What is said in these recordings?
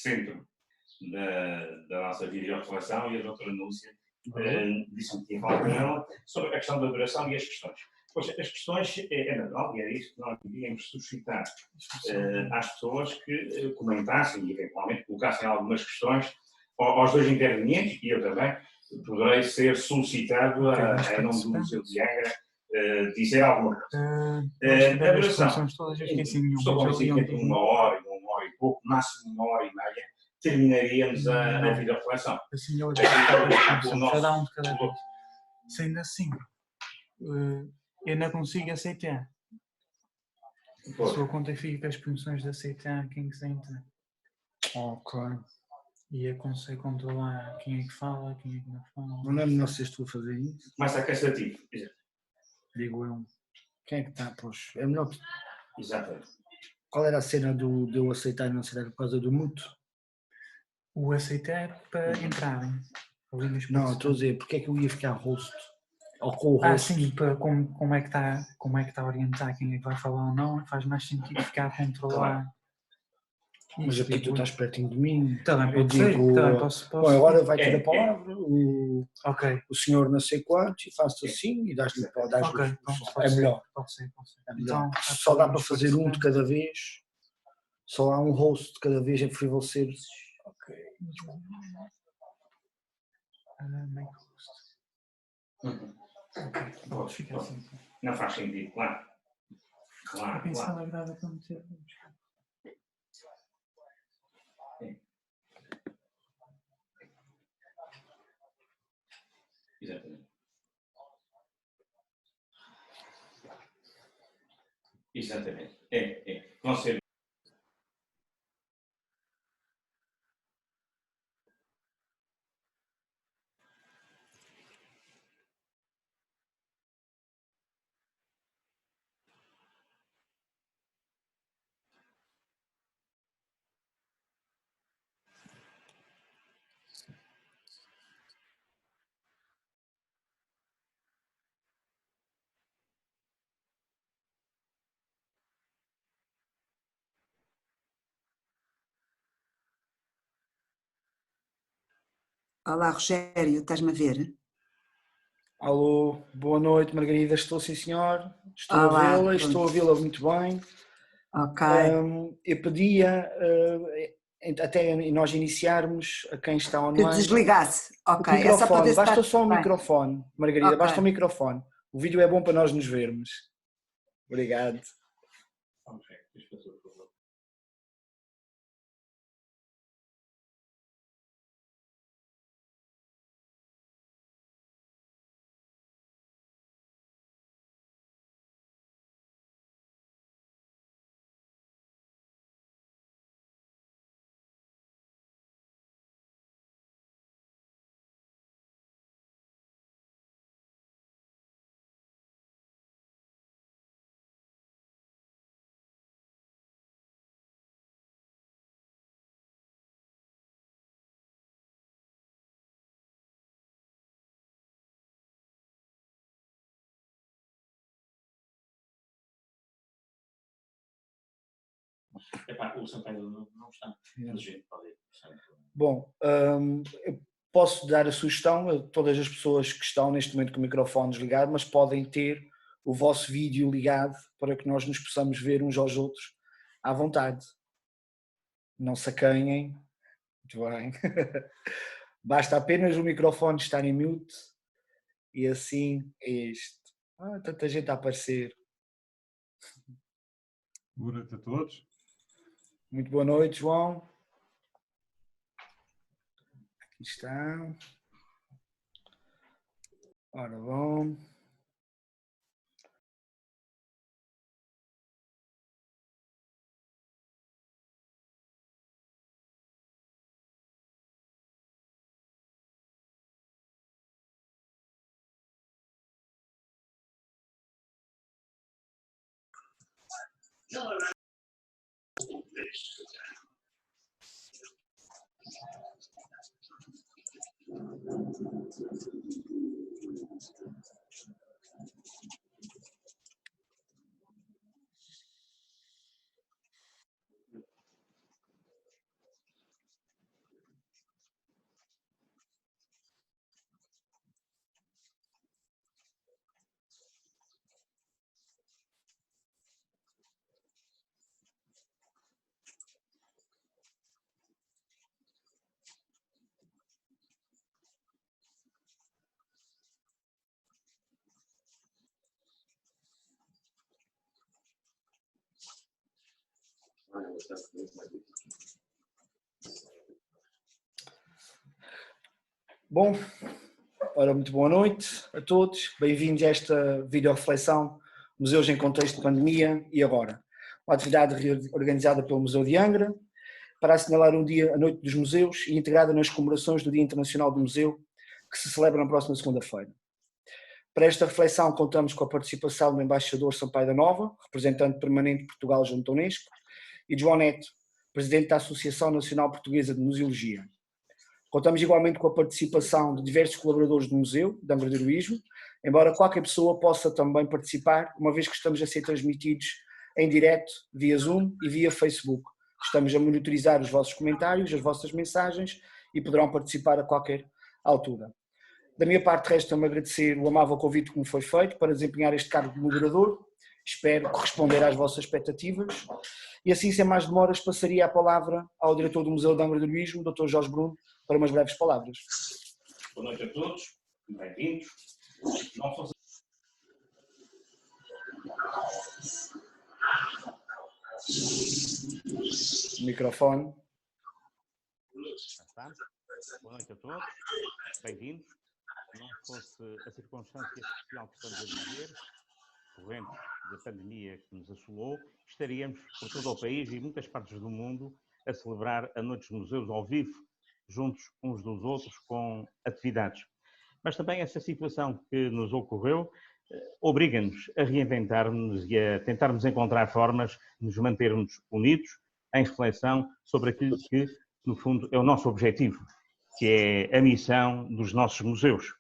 centro da nossa videoreflexão, e a doutora Núcia disse-me que ia falar com ela sobre a questão da duração e as questões. Pois, as questões é normal, e era isso que nós devíamos suscitar às pessoas que comentassem e eventualmente colocassem algumas questões aos dois intervenientes, e eu também poderei ser solicitado em nome do Museu de Angra dizer alguma coisa. A duração, estou convencido que entre 1 hora e pouco, máximo 1 hora e meia, terminaríamos a videoreflexão. Cada um de cada vez. Sendo assim, eu não consigo aceitar. A sua conta fica as permissões de aceitar quem quiser entrar. Ok. E eu consigo controlar quem é que fala, quem é que não fala. Não é melhor seres tu a fazer isso? Mais cansativo. Digo eu. Quem é que está? Pois, é melhor. Exatamente. Qual era a cena de eu aceitar e não aceitar por causa do mútuo? O aceitar para entrarem. Não, estou a dizer, porque é que eu ia ficar host? Ou com o host? Sim, para como é que está a orientar quem é que vai falar ou não, faz mais sentido ficar a controlar. Mas aqui tu estás pertinho de mim. Também pode ser, também posso. Bom, agora vai ter a palavra o senhor não sei quantos e faço assim e dás-lhe é melhor. Pode ser. É melhor. Então, só dá para fazer um de cada vez. Só há um host de cada vez, é preferível ser. Ok. Make host. Ok, fica assim. Não faz sentido, claro. A pensar agrada para meter. Exatamente. Exatamente. Vão ser. Olá, Rogério, estás-me a ver? Alô, boa noite, Margarida. Estou sim, senhor. Estou Olá, a vê-la, estou a vê-la muito bem. Ok. Eu pedia, até nós iniciarmos, a quem está online... Que desligasse. Ok. O microfone, basta só o bem. microfone, Margarida, Okay. basta o microfone. O vídeo é bom para nós nos vermos. Obrigado. O Sampaio não está. Bom, eu posso dar a sugestão a todas as pessoas que estão neste momento com o microfone desligado, mas podem ter o vosso vídeo ligado para que nós nos possamos ver uns aos outros à vontade. Não se acanhem. Muito bem. Basta apenas o microfone estar em mute e assim é isto. Tanta gente a aparecer. Boa noite a todos. Muito boa noite, João. Aqui está. Ora bom. Bom, ora, muito boa noite a todos. Bem-vindos a esta videoreflexão Museus em Contexto de Pandemia e Agora. Uma atividade organizada pelo Museu de Angra para assinalar o dia, a Noite dos Museus e integrada nas comemorações do Dia Internacional do Museu, que se celebra na próxima segunda-feira. Para esta reflexão contamos com a participação do embaixador Sampaio da Nova, representante permanente de Portugal junto à Unesco, e de João Neto, presidente da Associação Nacional Portuguesa de Museologia. Contamos igualmente com a participação de diversos colaboradores do Museu, de Angra do Heroísmo, embora qualquer pessoa possa também participar, uma vez que estamos a ser transmitidos em direto, via Zoom e via Facebook. Estamos a monitorizar os vossos comentários, as vossas mensagens e poderão participar a qualquer altura. Da minha parte, resta-me agradecer o amável convite que me foi feito para desempenhar este cargo de moderador. Espero corresponder às vossas expectativas. E assim, sem mais demoras, passaria a palavra ao diretor do Museu de Angra do Heroísmo, Dr. Jorge Bruno, para umas breves palavras. Boa noite a todos, bem-vindos. Microfone. Boa noite a todos, bem-vindos. Não fosse a circunstância especial que estamos a viver, corrente da pandemia que nos assolou, estaríamos por todo o país e muitas partes do mundo a celebrar a Noite dos Museus ao vivo, juntos uns dos outros, com atividades. Mas também essa situação que nos ocorreu obriga-nos a reinventar-nos e a tentarmos encontrar formas de nos mantermos unidos em reflexão sobre aquilo que, no fundo, é o nosso objetivo, que é a missão dos nossos museus,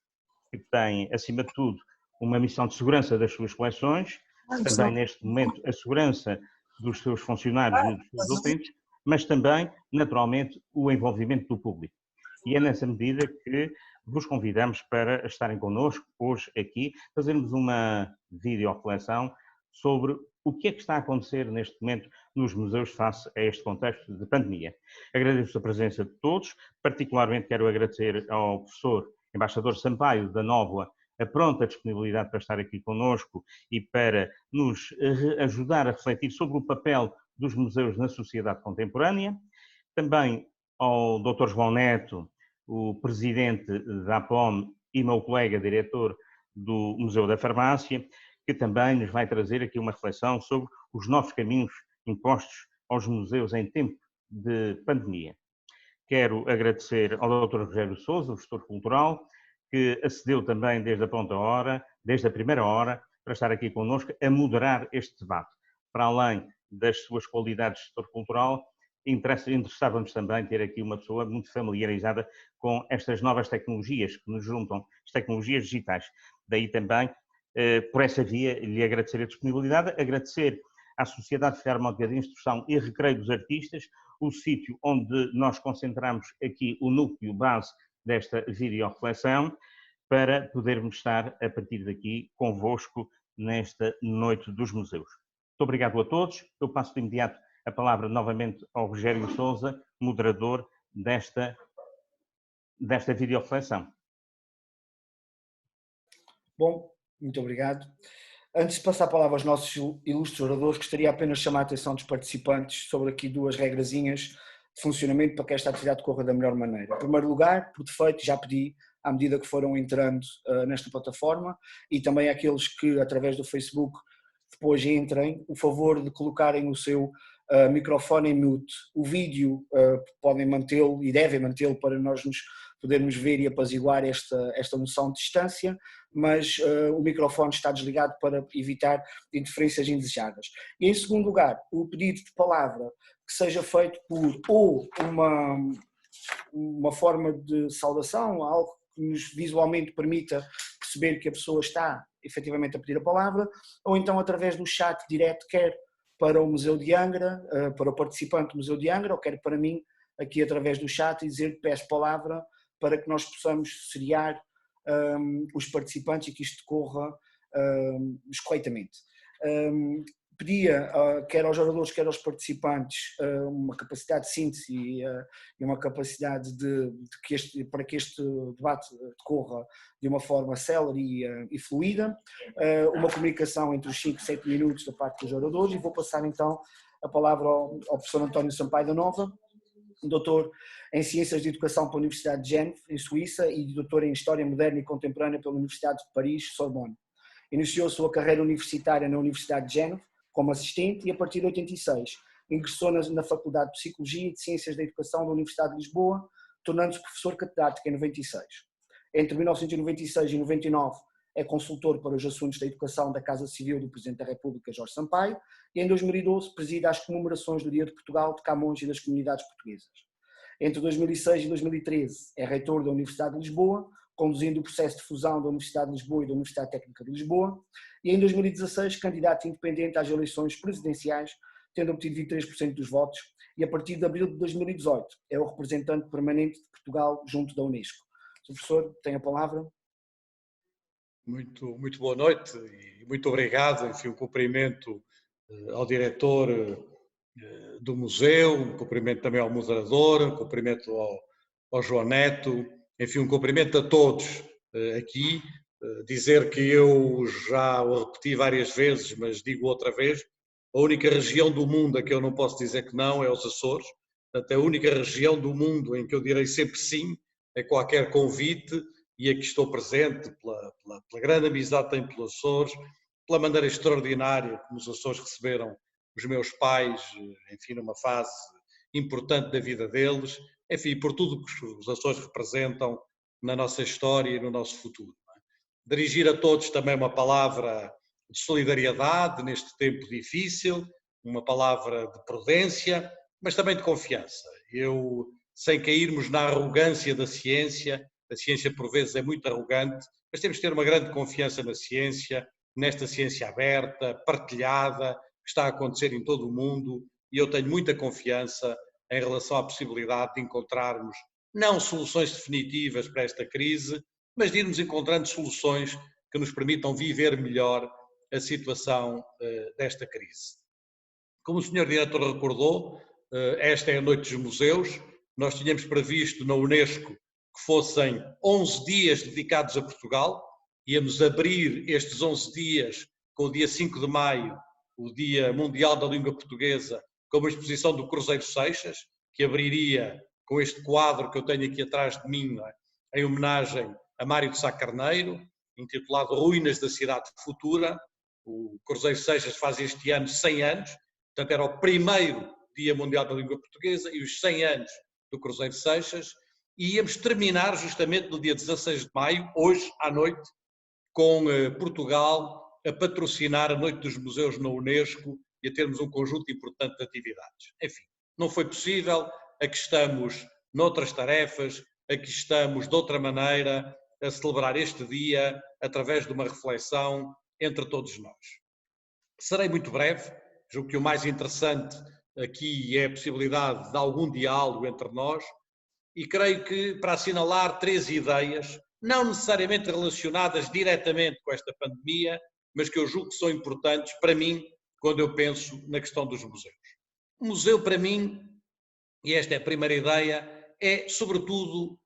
que tem, acima de tudo, uma missão de segurança das suas coleções, também neste momento a segurança dos seus funcionários e dos seus utentes, mas também, naturalmente, o envolvimento do público. E é nessa medida que vos convidamos para estarem connosco hoje aqui, fazermos uma videoreflexão sobre o que é que está a acontecer neste momento nos museus face a este contexto de pandemia. Agradeço a presença de todos, particularmente quero agradecer ao professor embaixador Sampaio da Nova a pronta disponibilidade para estar aqui connosco e para nos ajudar a refletir sobre o papel dos museus na sociedade contemporânea. Também ao Dr. João Neto, o presidente da APOM e meu colega diretor do Museu da Farmácia, que também nos vai trazer aqui uma reflexão sobre os novos caminhos impostos aos museus em tempo de pandemia. Quero agradecer ao Dr. Rogério Sousa, o gestor cultural, que acedeu também desde a pronta hora, desde a primeira hora, para estar aqui connosco a moderar este debate. Para além das suas qualidades de gestor cultural, interessava-nos também ter aqui uma pessoa muito familiarizada com estas novas tecnologias que nos juntam, as tecnologias digitais. Daí também, por essa via, lhe agradecer a disponibilidade, agradecer à Sociedade Filarmónica de Instrução e Recreio dos Artistas, o sítio onde nós concentramos aqui o núcleo base desta videoreflexão, para podermos estar a partir daqui convosco nesta Noite dos Museus. Muito obrigado a todos. Eu passo de imediato a palavra novamente ao Rogério Sousa, moderador desta videoreflexão. Bom, muito obrigado. Antes de passar a palavra aos nossos ilustres oradores, gostaria apenas de chamar a atenção dos participantes sobre aqui duas regrazinhas de funcionamento para que esta atividade corra da melhor maneira. Em primeiro lugar, por defeito, já pedi, à medida que foram entrando nesta plataforma, e também àqueles que, através do Facebook, depois entrem, o favor de colocarem o seu microfone em mute. O vídeo podem mantê-lo e devem mantê-lo para nós nos podermos ver e apaziguar esta noção de distância, mas o microfone está desligado para evitar interferências indesejadas. E em segundo lugar, o pedido de palavra que seja feito por ou uma forma de saudação, algo que nos visualmente permita perceber que a pessoa está efetivamente a pedir a palavra, ou então através do chat direto, quer para o Museu de Angra, para o participante do Museu de Angra, ou quer para mim, aqui através do chat, e dizer que peço palavra para que nós possamos seriar os participantes e que isto corra escoitamente. Pedia, quer aos oradores, quer aos participantes, uma capacidade de síntese e uma capacidade para que este debate decorra de uma forma célere e fluida, uma comunicação entre os 5 e 7 minutos da parte dos oradores, e vou passar então a palavra ao professor António Sampaio da Nova, doutor em Ciências de Educação pela Universidade de Genf, em Suíça, e doutor em História Moderna e Contemporânea pela Universidade de Paris, Sorbonne. Iniciou a sua carreira universitária na Universidade de Genf como assistente e, a partir de 86, ingressou na Faculdade de Psicologia e de Ciências da Educação da Universidade de Lisboa, tornando-se professor catedrático em 96. Entre 1996 e 99 é consultor para os assuntos da educação da Casa Civil do Presidente da República, Jorge Sampaio, e em 2012 preside as comemorações do Dia de Portugal, de Camões e das comunidades portuguesas. Entre 2006 e 2013 é reitor da Universidade de Lisboa, conduzindo o processo de fusão da Universidade de Lisboa e da Universidade Técnica de Lisboa, e em 2016 candidato independente às eleições presidenciais, tendo obtido 23% dos votos, e a partir de abril de 2018 é o representante permanente de Portugal junto da Unesco. Sr. Professor, tem a palavra. Muito boa noite e muito obrigado. Enfim, um cumprimento ao diretor do museu, um cumprimento também ao moderador, um cumprimento ao João Neto, enfim, um cumprimento a todos aqui. Dizer que eu já o repeti várias vezes, mas digo outra vez, a única região do mundo a que eu não posso dizer que não é os Açores. Portanto, a única região do mundo em que eu direi sempre sim a qualquer convite, e aqui estou presente pela grande amizade que tenho pelos Açores, pela maneira extraordinária como os Açores receberam os meus pais, enfim, numa fase importante da vida deles, enfim, por tudo que os Açores representam na nossa história e no nosso futuro. Dirigir a todos também uma palavra de solidariedade neste tempo difícil, uma palavra de prudência, mas também de confiança. Eu, sem cairmos na arrogância da ciência, a ciência por vezes é muito arrogante, mas temos que ter uma grande confiança na ciência, nesta ciência aberta, partilhada, que está a acontecer em todo o mundo, e eu tenho muita confiança em relação à possibilidade de encontrarmos não soluções definitivas para esta crise, mas de irmos encontrando soluções que nos permitam viver melhor a situação desta crise. Como o Sr. Diretor recordou, esta é a Noite dos Museus. Nós tínhamos previsto na Unesco que fossem 11 dias dedicados a Portugal. Íamos abrir estes 11 dias com o dia 5 de maio, o Dia Mundial da Língua Portuguesa, com uma exposição do Cruzeiro Seixas, que abriria com este quadro que eu tenho aqui atrás de mim, em homenagem a Mário de Sá Carneiro, intitulado Ruínas da Cidade Futura. O Cruzeiro Seixas faz este ano 100 anos, portanto era o primeiro Dia Mundial da Língua Portuguesa e os 100 anos do Cruzeiro Seixas, e íamos terminar justamente no dia 16 de maio, hoje à noite, com Portugal a patrocinar a Noite dos Museus na Unesco e a termos um conjunto importante de atividades. Enfim, não foi possível, aqui estamos noutras tarefas, aqui estamos de outra maneira a celebrar este dia através de uma reflexão entre todos nós. Serei muito breve, julgo que o mais interessante aqui é a possibilidade de algum diálogo entre nós, e creio que para assinalar 3 ideias, não necessariamente relacionadas diretamente com esta pandemia, mas que eu julgo que são importantes para mim quando eu penso na questão dos museus. O museu para mim, e esta é a primeira ideia, tem sobretudo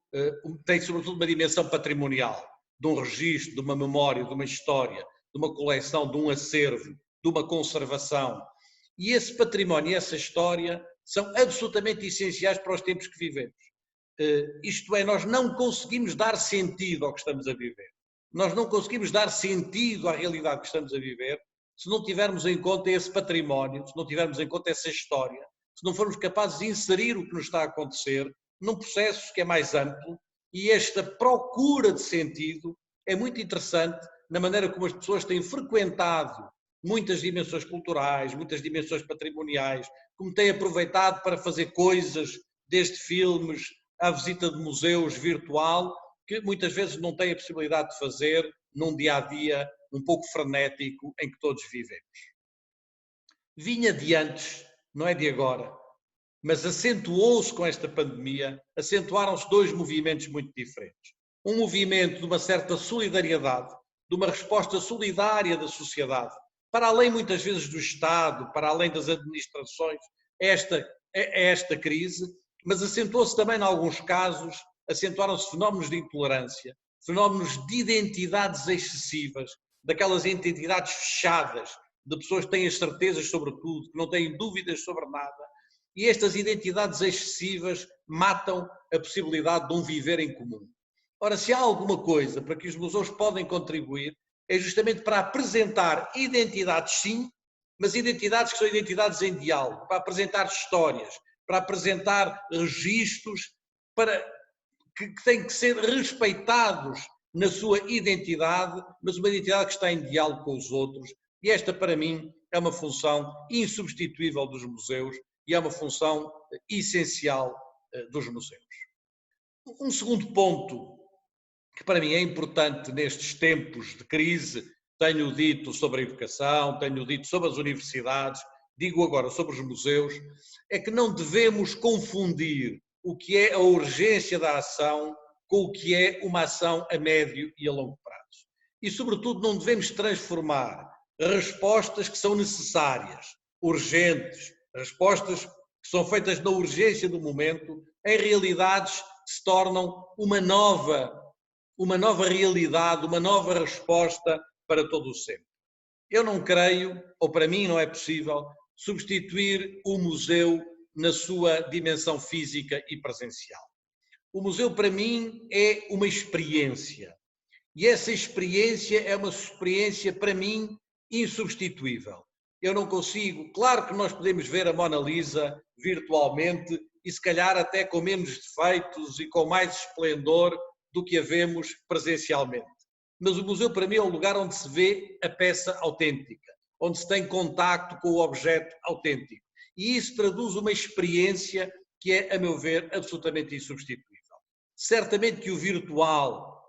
uma dimensão patrimonial, de um registro, de uma memória, de uma história, de uma coleção, de um acervo, de uma conservação. E esse património e essa história são absolutamente essenciais para os tempos que vivemos. Isto é, nós não conseguimos dar sentido ao que estamos a viver. Nós não conseguimos dar sentido à realidade que estamos a viver se não tivermos em conta esse património, se não tivermos em conta essa história, se não formos capazes de inserir o que nos está a acontecer num processo que é mais amplo, e esta procura de sentido é muito interessante na maneira como as pessoas têm frequentado muitas dimensões culturais, muitas dimensões patrimoniais, como têm aproveitado para fazer coisas, desde filmes à visita de museus virtual, que muitas vezes não têm a possibilidade de fazer num dia-a-dia um pouco frenético em que todos vivemos. Vinha de antes, não é de agora, mas acentuou-se com esta pandemia, acentuaram-se 2 movimentos muito diferentes. Um movimento de uma certa solidariedade, de uma resposta solidária da sociedade, para além muitas vezes do Estado, para além das administrações, esta crise, mas acentuou-se também, em alguns casos, acentuaram-se fenómenos de intolerância, fenómenos de identidades excessivas, daquelas identidades fechadas, de pessoas que têm as certezas sobre tudo, que não têm dúvidas sobre nada, e estas identidades excessivas matam a possibilidade de um viver em comum. Ora, se há alguma coisa para que os museus podem contribuir, é justamente para apresentar identidades, sim, mas identidades que são identidades em diálogo, para apresentar histórias, para apresentar registros que têm que ser respeitados na sua identidade, mas uma identidade que está em diálogo com os outros. E esta, para mim, é uma função insubstituível dos museus e é uma função essencial dos museus. Um segundo ponto que para mim é importante nestes tempos de crise, tenho dito sobre a educação, tenho dito sobre as universidades, digo agora sobre os museus, é que não devemos confundir o que é a urgência da ação com o que é uma ação a médio e a longo prazo. E, sobretudo, não devemos transformar respostas que são necessárias, urgentes, respostas que são feitas na urgência do momento, em realidades que se tornam uma nova realidade, uma nova resposta para todo o sempre. Eu não creio, ou para mim não é possível, substituir o museu na sua dimensão física e presencial. O museu, para mim, é uma experiência. E essa experiência é uma experiência, para mim, insubstituível. Eu não consigo... Claro que nós podemos ver a Mona Lisa virtualmente e, se calhar, até com menos defeitos e com mais esplendor do que a vemos presencialmente. Mas o museu, para mim, é um lugar onde se vê a peça autêntica, onde se tem contacto com o objeto autêntico. E isso traduz uma experiência que é, a meu ver, absolutamente insubstituível. Certamente que o virtual,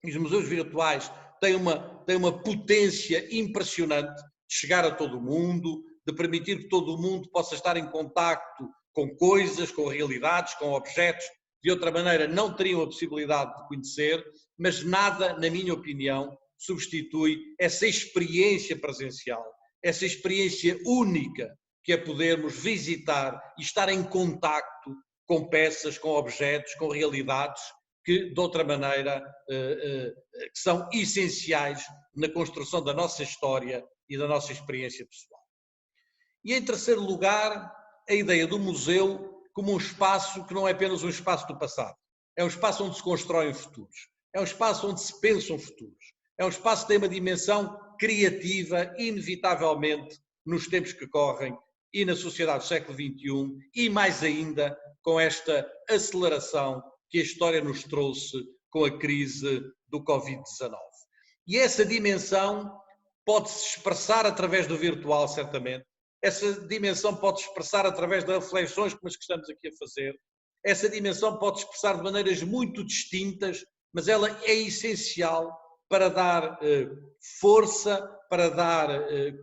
os museus virtuais, têm uma potência impressionante de chegar a todo o mundo, de permitir que todo o mundo possa estar em contacto com coisas, com realidades, com objetos, de outra maneira não teriam a possibilidade de conhecer, mas nada, na minha opinião, substitui essa experiência presencial, essa experiência única que é podermos visitar e estar em contacto com peças, com objetos, com realidades que, de outra maneira, que são essenciais na construção da nossa história e da nossa experiência pessoal. E, em terceiro lugar, a ideia do museu como um espaço que não é apenas um espaço do passado. É um espaço onde se constroem futuros. É um espaço onde se pensam futuros. É um espaço que tem uma dimensão criativa, inevitavelmente, nos tempos que correm e na sociedade do século XXI, e mais ainda com esta aceleração que a história nos trouxe com a crise do Covid-19. E essa dimensão pode-se expressar através do virtual, certamente. Essa dimensão pode-se expressar através das reflexões como as que estamos aqui a fazer. Essa dimensão pode-se expressar de maneiras muito distintas, mas ela é essencial para dar força, para dar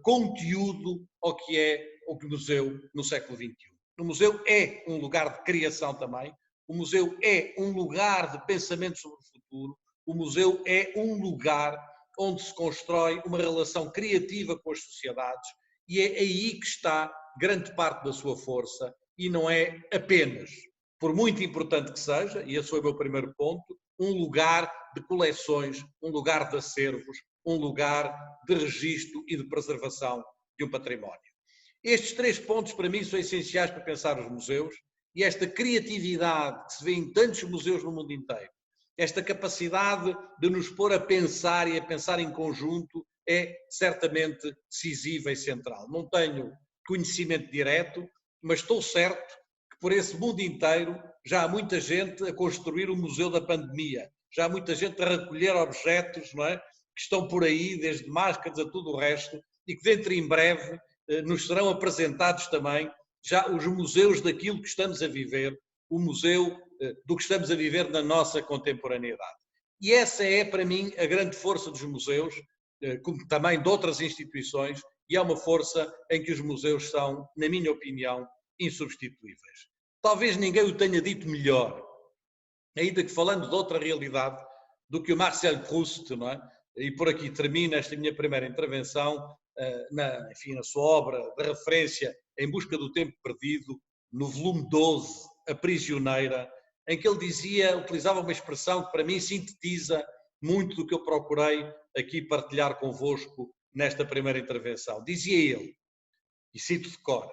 conteúdo ao que é o museu no século XXI. O museu é um lugar de criação também, o museu é um lugar de pensamento sobre o futuro, o museu é um lugar onde se constrói uma relação criativa com as sociedades e é aí que está grande parte da sua força e não é apenas, por muito importante que seja, e esse foi o meu primeiro ponto, um lugar de coleções, um lugar de acervos, um lugar de registro e de preservação de um património. Estes três pontos, para mim, são essenciais para pensar os museus e esta criatividade que se vê em tantos museus no mundo inteiro, esta capacidade de nos pôr a pensar e a pensar em conjunto é certamente decisiva e central. Não tenho conhecimento direto, mas estou certo que por esse mundo inteiro já há muita gente a construir o Museu da Pandemia, já há muita gente a recolher objetos, não é? Que estão por aí, desde máscaras a tudo o resto, e que dentro em breve nos serão apresentados também já os museus daquilo que estamos a viver, o museu do que estamos a viver na nossa contemporaneidade. E essa é, para mim, a grande força dos museus, como também de outras instituições, e é uma força em que os museus são, na minha opinião, insubstituíveis. Talvez ninguém o tenha dito melhor, ainda que falando de outra realidade, do que o Marcel Proust, não é? E por aqui termina esta minha primeira intervenção, na sua obra de referência Em Busca do Tempo Perdido, no volume 12, A Prisioneira, em que ele utilizava uma expressão que para mim sintetiza muito do que eu procurei aqui partilhar convosco nesta primeira intervenção. Dizia ele, e cito de cor,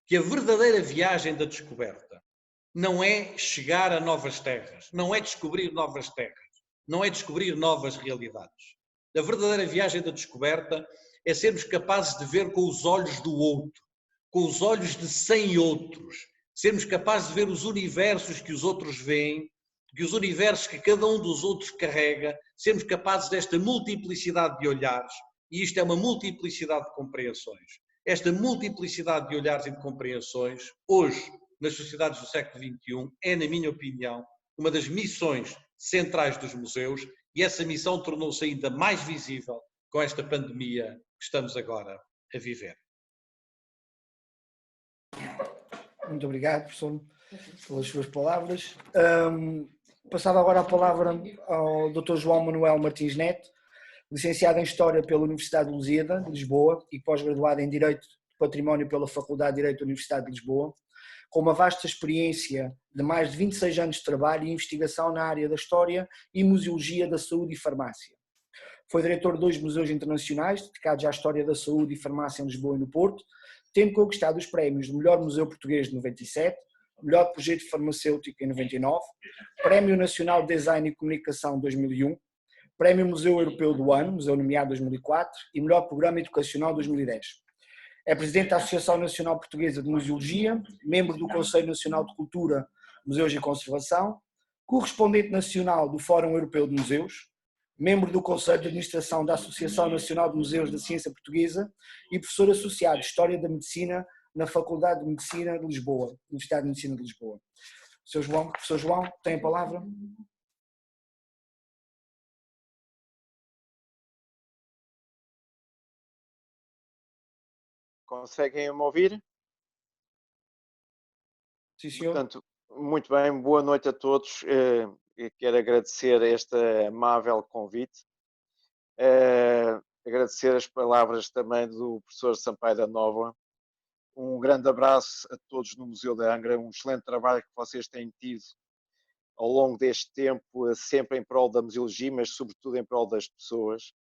que a verdadeira viagem da descoberta não é chegar a novas terras, não é descobrir novas terras, não é descobrir novas realidades. A verdadeira viagem da descoberta é sermos capazes de ver com os olhos do outro, com os olhos de 100 outros, sermos capazes de ver os universos que os outros veem, que os universos que cada um dos outros carrega, sermos capazes desta multiplicidade de olhares, e isto é uma multiplicidade de compreensões. Esta multiplicidade de olhares e de compreensões, hoje, nas sociedades do século XXI, é, na minha opinião, uma das missões centrais dos museus, e essa missão tornou-se ainda mais visível com esta pandemia que estamos agora a viver. Muito obrigado, professor, pelas suas palavras. Passava agora a palavra ao Dr. João Manuel Martins Neto, licenciado em História pela Universidade de Lusíada, de Lisboa, e pós-graduado em Direito de Património pela Faculdade de Direito da Universidade de Lisboa, com uma vasta experiência de mais de 26 anos de trabalho e investigação na área da História e Museologia da Saúde e Farmácia. Foi diretor de 2 museus internacionais dedicados à História da Saúde e Farmácia em Lisboa e no Porto, tendo conquistado os prémios do Melhor Museu Português de 97, Melhor Projeto Farmacêutico em 99, Prémio Nacional de Design e Comunicação 2001, Prémio Museu Europeu do Ano, Museu Nomeado 2004 e Melhor Programa Educacional 2010. É presidente da Associação Nacional Portuguesa de Museologia, membro do Conselho Nacional de Cultura, Museus e Conservação, correspondente nacional do Fórum Europeu de Museus, membro do Conselho de Administração da Associação Nacional de Museus da Ciência Portuguesa e professor associado de História da Medicina na Faculdade de Medicina de Lisboa, Universidade de Medicina de Lisboa. Professor João, tem a palavra. Conseguem me ouvir? Sim, senhor. Portanto, muito bem, boa noite a todos. Quero agradecer este amável convite. Agradecer as palavras também do professor Sampaio da Nova. Um grande abraço a todos no Museu da Angra. Um excelente trabalho que vocês têm tido ao longo deste tempo, sempre em prol da museologia, mas sobretudo em prol das pessoas.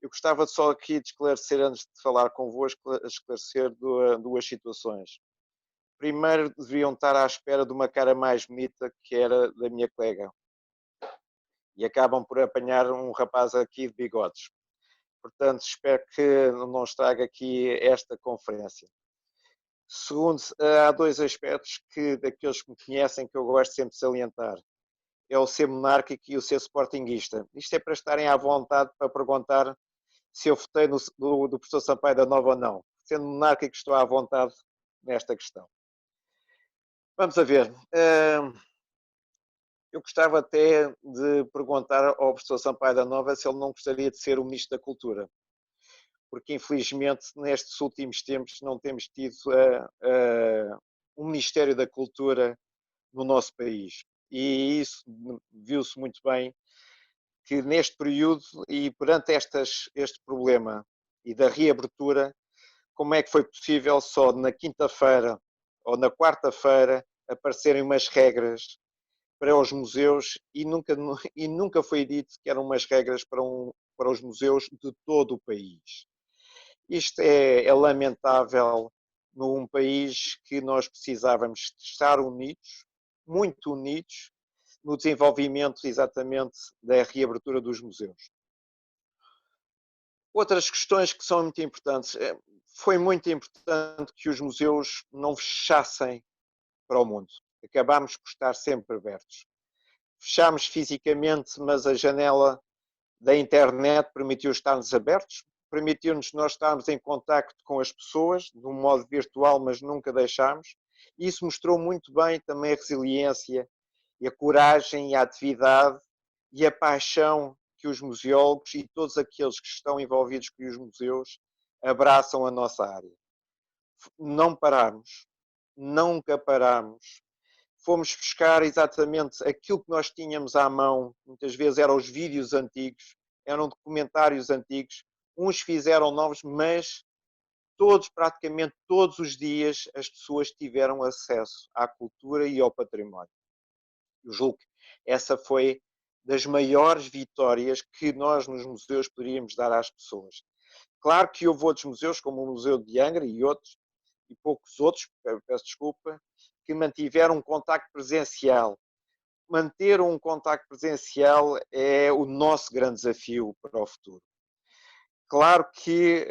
Eu gostava só aqui de esclarecer, antes de falar convosco, esclarecer 2 situações. Primeiro, deveriam estar à espera de uma cara mais bonita, que era da minha colega. E acabam por apanhar um rapaz aqui de bigodes. Portanto, espero que não estrague aqui esta conferência. Segundo, há 2 aspectos que, daqueles que me conhecem, que eu gosto sempre de salientar. É o ser monárquico e o ser sportinguista. Isto é para estarem à vontade para perguntar se eu votei do professor Sampaio da Nova ou não. Sendo monárquico, estou à vontade nesta questão. Vamos a ver. Eu gostava até de perguntar ao professor Sampaio da Nova se ele não gostaria de ser o Ministro da Cultura. Porque, infelizmente, nestes últimos tempos não temos tido um Ministério da Cultura no nosso país. E isso viu-se muito bem que neste período e perante este problema e da reabertura, como é que foi possível só na quinta-feira ou na quarta-feira aparecerem umas regras para os museus e nunca foi dito que eram umas regras para os museus de todo o país. Isto é lamentável num país que nós precisávamos de estar unidos, muito unidos, no desenvolvimento exatamente da reabertura dos museus. Outras questões que são muito importantes. Foi muito importante que os museus não fechassem para o mundo. Acabámos por estar sempre abertos. Fechámos fisicamente, mas a janela da internet permitiu estarmos abertos, permitiu-nos nós estarmos em contacto com as pessoas, de um modo virtual, mas nunca deixámos. Isso mostrou muito bem também a resiliência e a coragem e a atividade e a paixão que os museólogos e todos aqueles que estão envolvidos com os museus abraçam a nossa área. Não paramos, nunca paramos. Fomos buscar exatamente aquilo que nós tínhamos à mão, muitas vezes eram os vídeos antigos, eram documentários antigos, uns fizeram novos, mas praticamente todos os dias, as pessoas tiveram acesso à cultura e ao património. Eu julgo que essa foi das maiores vitórias que nós nos museus poderíamos dar às pessoas. Claro que houve outros museus, como o Museu de Angra e outros, e poucos outros, peço desculpa, que mantiveram um contacto presencial. Manter um contacto presencial é o nosso grande desafio para o futuro. Claro que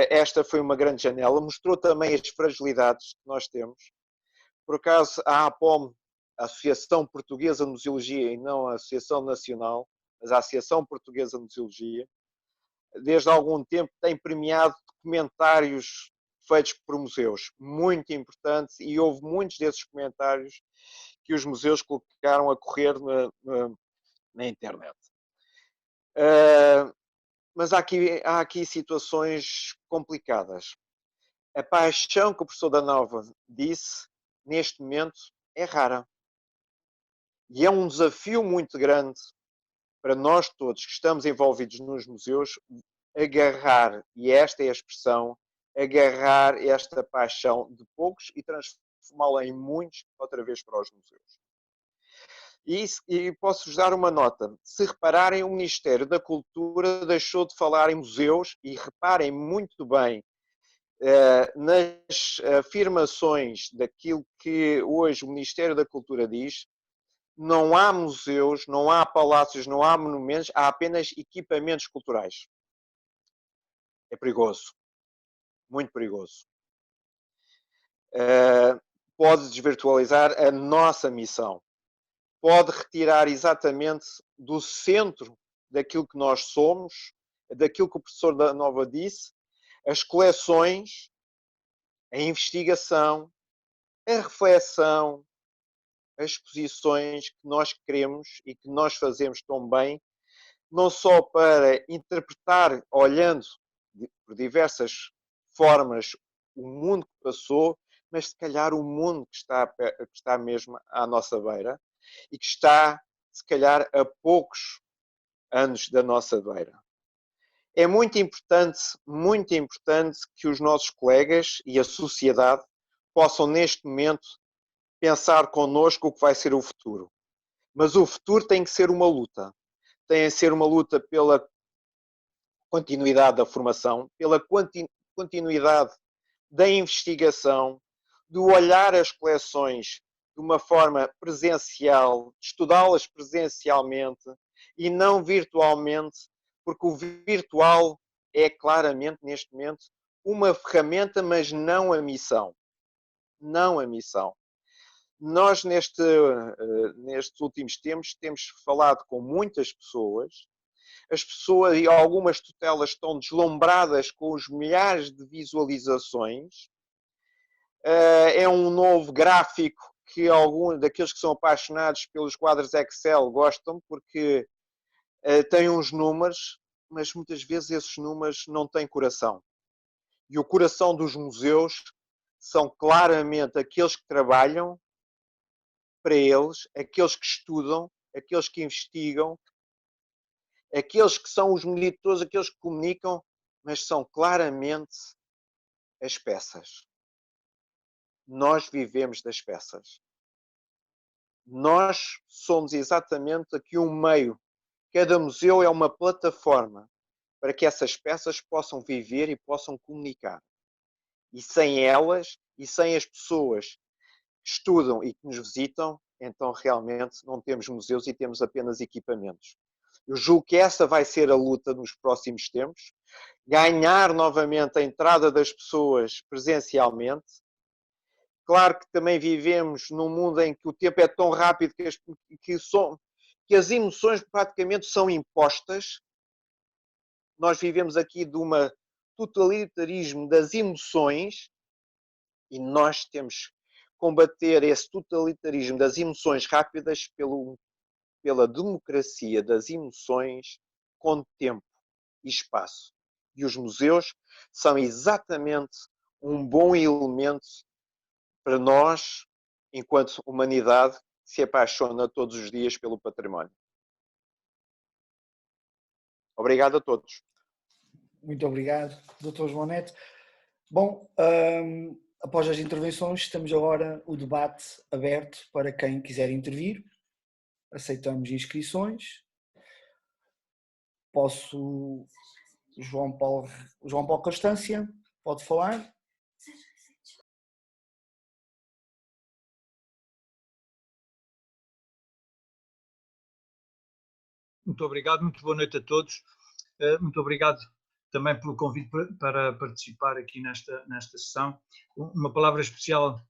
esta foi uma grande janela, mostrou também as fragilidades que nós temos. Por acaso, a APOM, a Associação Portuguesa de Museologia, e não a Associação Nacional, mas a Associação Portuguesa de Museologia, desde há algum tempo tem premiado documentários feitos por museus, muito importantes, e houve muitos desses comentários que os museus colocaram a correr na internet. Mas há aqui situações complicadas. A paixão que o professor da Nova disse, neste momento, é rara. E é um desafio muito grande para nós todos que estamos envolvidos nos museus agarrar, e esta é a expressão, agarrar esta paixão de poucos e transformá-la em muitos outra vez para os museus. E posso-vos dar uma nota. Se repararem, o Ministério da Cultura deixou de falar em museus, e reparem muito bem nas afirmações daquilo que hoje o Ministério da Cultura diz. Não há museus, não há palácios, não há monumentos, há apenas equipamentos culturais. É perigoso. Muito perigoso. Pode desvirtualizar a nossa missão. Pode retirar exatamente do centro daquilo que nós somos, daquilo que o professor da Nova disse, as coleções, a investigação, a reflexão, as exposições que nós queremos e que nós fazemos tão bem, não só para interpretar, olhando por diversas formas o mundo que passou, mas se calhar o mundo que está mesmo à nossa beira e que está, se calhar, a poucos anos da nossa beira. É muito importante que os nossos colegas e a sociedade possam, neste momento, pensar connosco o que vai ser o futuro. Mas o futuro tem que ser uma luta. Tem que ser uma luta pela continuidade da formação, pela continuidade da investigação, do olhar as coleções de uma forma presencial, estudá-las presencialmente e não virtualmente, porque o virtual é claramente, neste momento, uma ferramenta, mas não a missão. Não a missão. Nós, nestes últimos tempos, temos falado com muitas pessoas. As pessoas e algumas tutelas estão deslumbradas com os milhares de visualizações. É um novo gráfico que alguns daqueles que são apaixonados pelos quadros Excel gostam, porque tem uns números, mas muitas vezes esses números não têm coração. E o coração dos museus são claramente aqueles que trabalham para eles, aqueles que estudam, aqueles que investigam, aqueles que são os monitores, aqueles que comunicam, mas são claramente as peças. Nós vivemos das peças. Nós somos exatamente aqui um meio. Cada museu é uma plataforma para que essas peças possam viver e possam comunicar. E sem elas, e sem as pessoas que estudam e que nos visitam, então realmente não temos museus e temos apenas equipamentos. Eu julgo que essa vai ser a luta nos próximos tempos. Ganhar novamente a entrada das pessoas presencialmente. Claro que também vivemos num mundo em que o tempo é tão rápido que as emoções praticamente são impostas. Nós vivemos aqui de um totalitarismo das emoções e nós temos que combater esse totalitarismo das emoções rápidas pela democracia das emoções com tempo e espaço. E os museus são exatamente um bom elemento para nós, enquanto humanidade, que se apaixona todos os dias pelo património. Obrigado a todos. Muito obrigado, Dr. João Neto. Bom, após as intervenções, temos agora o debate aberto para quem quiser intervir. Aceitamos inscrições. Posso João Paulo Constância, pode falar. Muito obrigado, muito boa noite a todos. Muito obrigado também pelo convite para participar aqui nesta sessão. Uma palavra especial,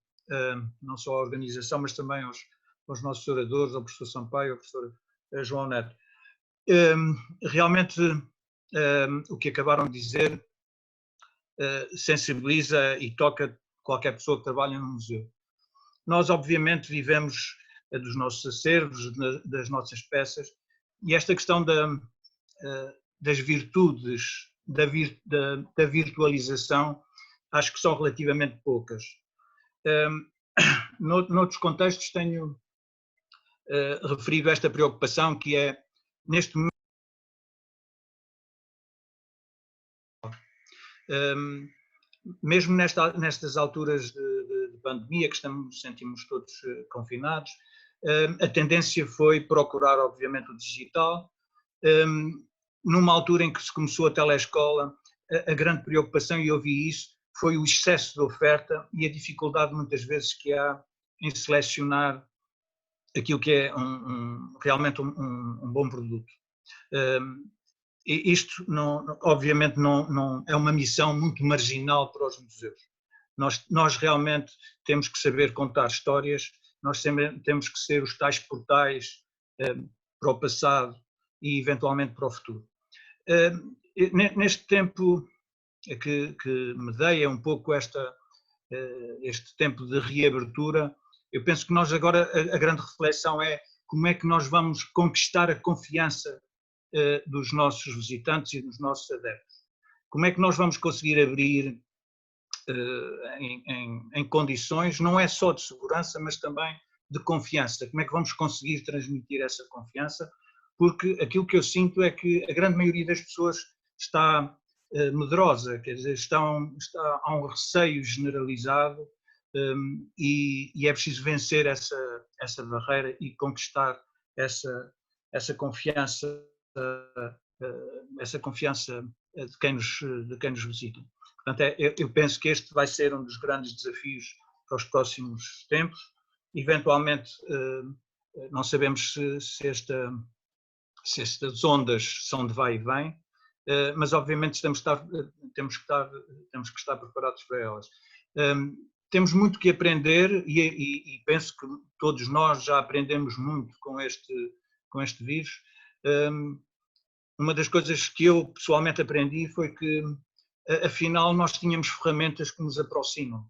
não só à organização, mas também aos nossos oradores, ao professor Sampaio, ao professor João Neto. Realmente, o que acabaram de dizer sensibiliza e toca qualquer pessoa que trabalha no museu. Nós, obviamente, vivemos dos nossos acervos, das nossas peças, e esta questão das virtudes da virtualização acho que são relativamente poucas. Noutros contextos tenho referido esta preocupação que é, neste momento, mesmo nestas alturas de pandemia que sentimos todos confinados, a tendência foi procurar, obviamente, o digital. Numa altura em que se começou a telescola, a grande preocupação, e eu vi isso, foi o excesso de oferta e a dificuldade muitas vezes que há em selecionar aquilo que é realmente um bom produto. Isto, obviamente, não é uma missão muito marginal para os museus. Nós realmente temos que saber contar histórias, nós temos que ser os tais portais para o passado e, eventualmente, para o futuro. Neste tempo que medeia um pouco este tempo de reabertura, eu penso que nós agora, a grande reflexão é como é que nós vamos conquistar a confiança dos nossos visitantes e dos nossos adeptos. Como é que nós vamos conseguir abrir em condições, não é só de segurança, mas também de confiança? Como é que vamos conseguir transmitir essa confiança? Porque aquilo que eu sinto é que a grande maioria das pessoas está medrosa, quer dizer, há um receio generalizado e é preciso vencer essa barreira e conquistar essa confiança de quem nos visita. Portanto, eu penso que este vai ser um dos grandes desafios para os próximos tempos. Eventualmente, não sabemos se estas ondas são de vai e vem, mas obviamente temos que estar preparados para elas. Temos muito que aprender e penso que todos nós já aprendemos muito com este vírus. Uma das coisas que eu pessoalmente aprendi foi que, afinal, nós tínhamos ferramentas que nos aproximam.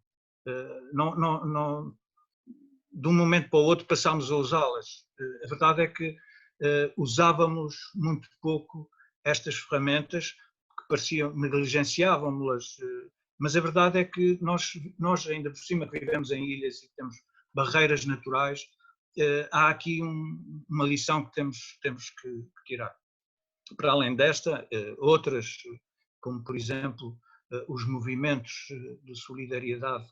De um momento para o outro passámos a usá-las. A verdade é que usávamos muito pouco estas ferramentas, que pareciam, negligenciávamos-las, mas a verdade é que nós ainda por cima que vivemos em ilhas e temos barreiras naturais, há aqui uma lição que temos que tirar. Para além desta, outras, como por exemplo os movimentos de solidariedade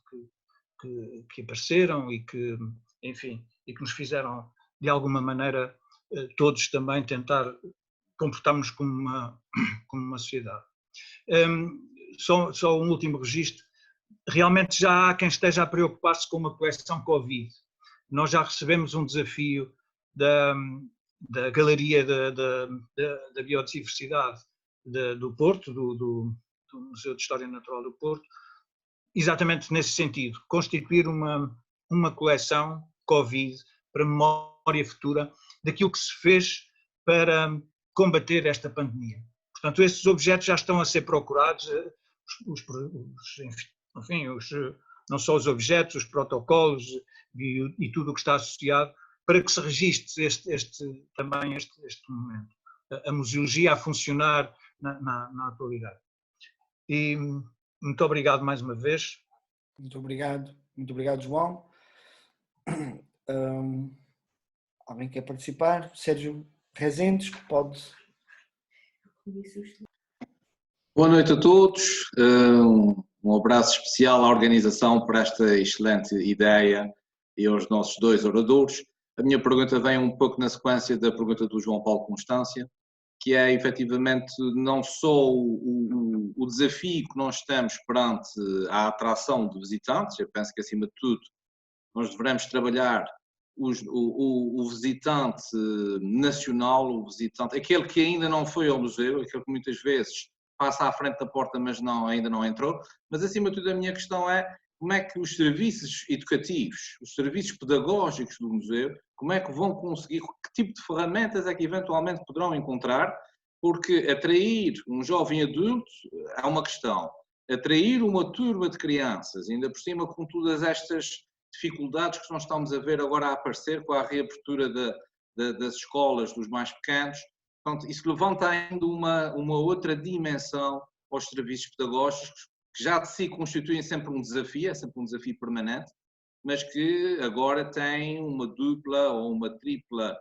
que apareceram e que, enfim, e que nos fizeram de alguma maneira todos também tentar comportarmos como uma sociedade. Só um último registro. Realmente já há quem esteja a preocupar-se com uma coleção Covid. Nós já recebemos um desafio da Galeria da Biodiversidade do Porto, do Museu de História Natural do Porto, exatamente nesse sentido, constituir uma coleção Covid para memória futura daquilo que se fez para combater esta pandemia. Portanto, esses objetos já estão a ser procurados, não só os objetos, os protocolos e tudo o que está associado, para que se registre também este momento. A museologia a funcionar na atualidade. E muito obrigado mais uma vez. Muito obrigado, João. Alguém quer participar? Sérgio Rezendes, pode. Boa noite a todos. Um abraço especial à organização por esta excelente ideia e aos nossos dois oradores. A minha pergunta vem um pouco na sequência da pergunta do João Paulo Constância. que é efetivamente não só o desafio que nós temos perante a atração de visitantes. Eu penso que, acima de tudo, nós devemos trabalhar o visitante nacional, o visitante, aquele que ainda não foi ao museu, aquele que muitas vezes passa à frente da porta, mas ainda não entrou. Mas, acima de tudo, a minha questão é como é que os serviços educativos, os serviços pedagógicos do museu, como é que vão conseguir, que tipo de ferramentas é que eventualmente poderão encontrar, porque atrair um jovem adulto é uma questão, atrair uma turma de crianças, ainda por cima com todas estas dificuldades que nós estamos a ver agora a aparecer com a reabertura das escolas dos mais pequenos. Portanto, isso levanta ainda uma outra dimensão aos serviços pedagógicos, que já de si constituem sempre um desafio, é sempre um desafio permanente, mas que agora têm uma dupla ou uma tripla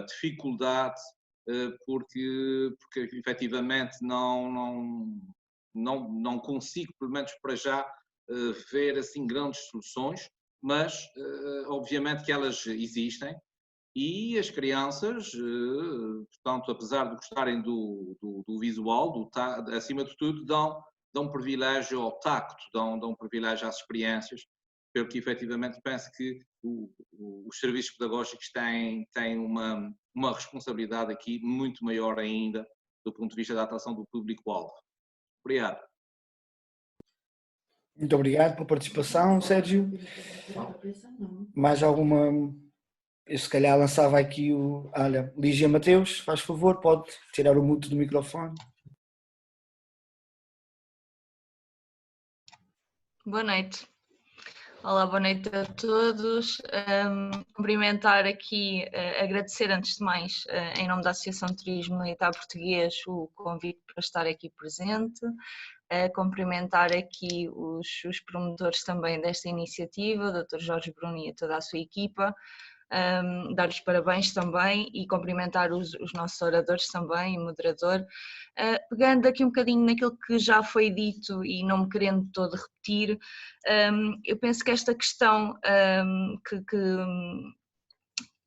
dificuldade, porque efetivamente não consigo, pelo menos para já, ver assim grandes soluções, mas obviamente que elas existem. E as crianças, portanto, apesar de gostarem do visual, acima de tudo, dão privilégio ao tacto, dão privilégio às experiências, pelo que efetivamente penso que os serviços pedagógicos têm uma responsabilidade aqui muito maior ainda do ponto de vista da atração do público-alvo. Obrigado. Muito obrigado pela participação, Sérgio. Mais alguma... Eu se calhar lançava aqui Olha, Lígia Mateus, faz favor, pode tirar o mute do microfone. Boa noite. Olá, boa noite a todos. Cumprimentar aqui, agradecer antes de mais, em nome da Associação de Turismo Militar Português, o convite para estar aqui presente. Cumprimentar aqui os promotores também desta iniciativa, o Dr. Jorge Bruno e a toda a sua equipa. Dar-lhes parabéns também e cumprimentar os nossos oradores também e moderador. Pegando aqui um bocadinho naquilo que já foi dito e não me querendo todo repetir, eu penso que esta questão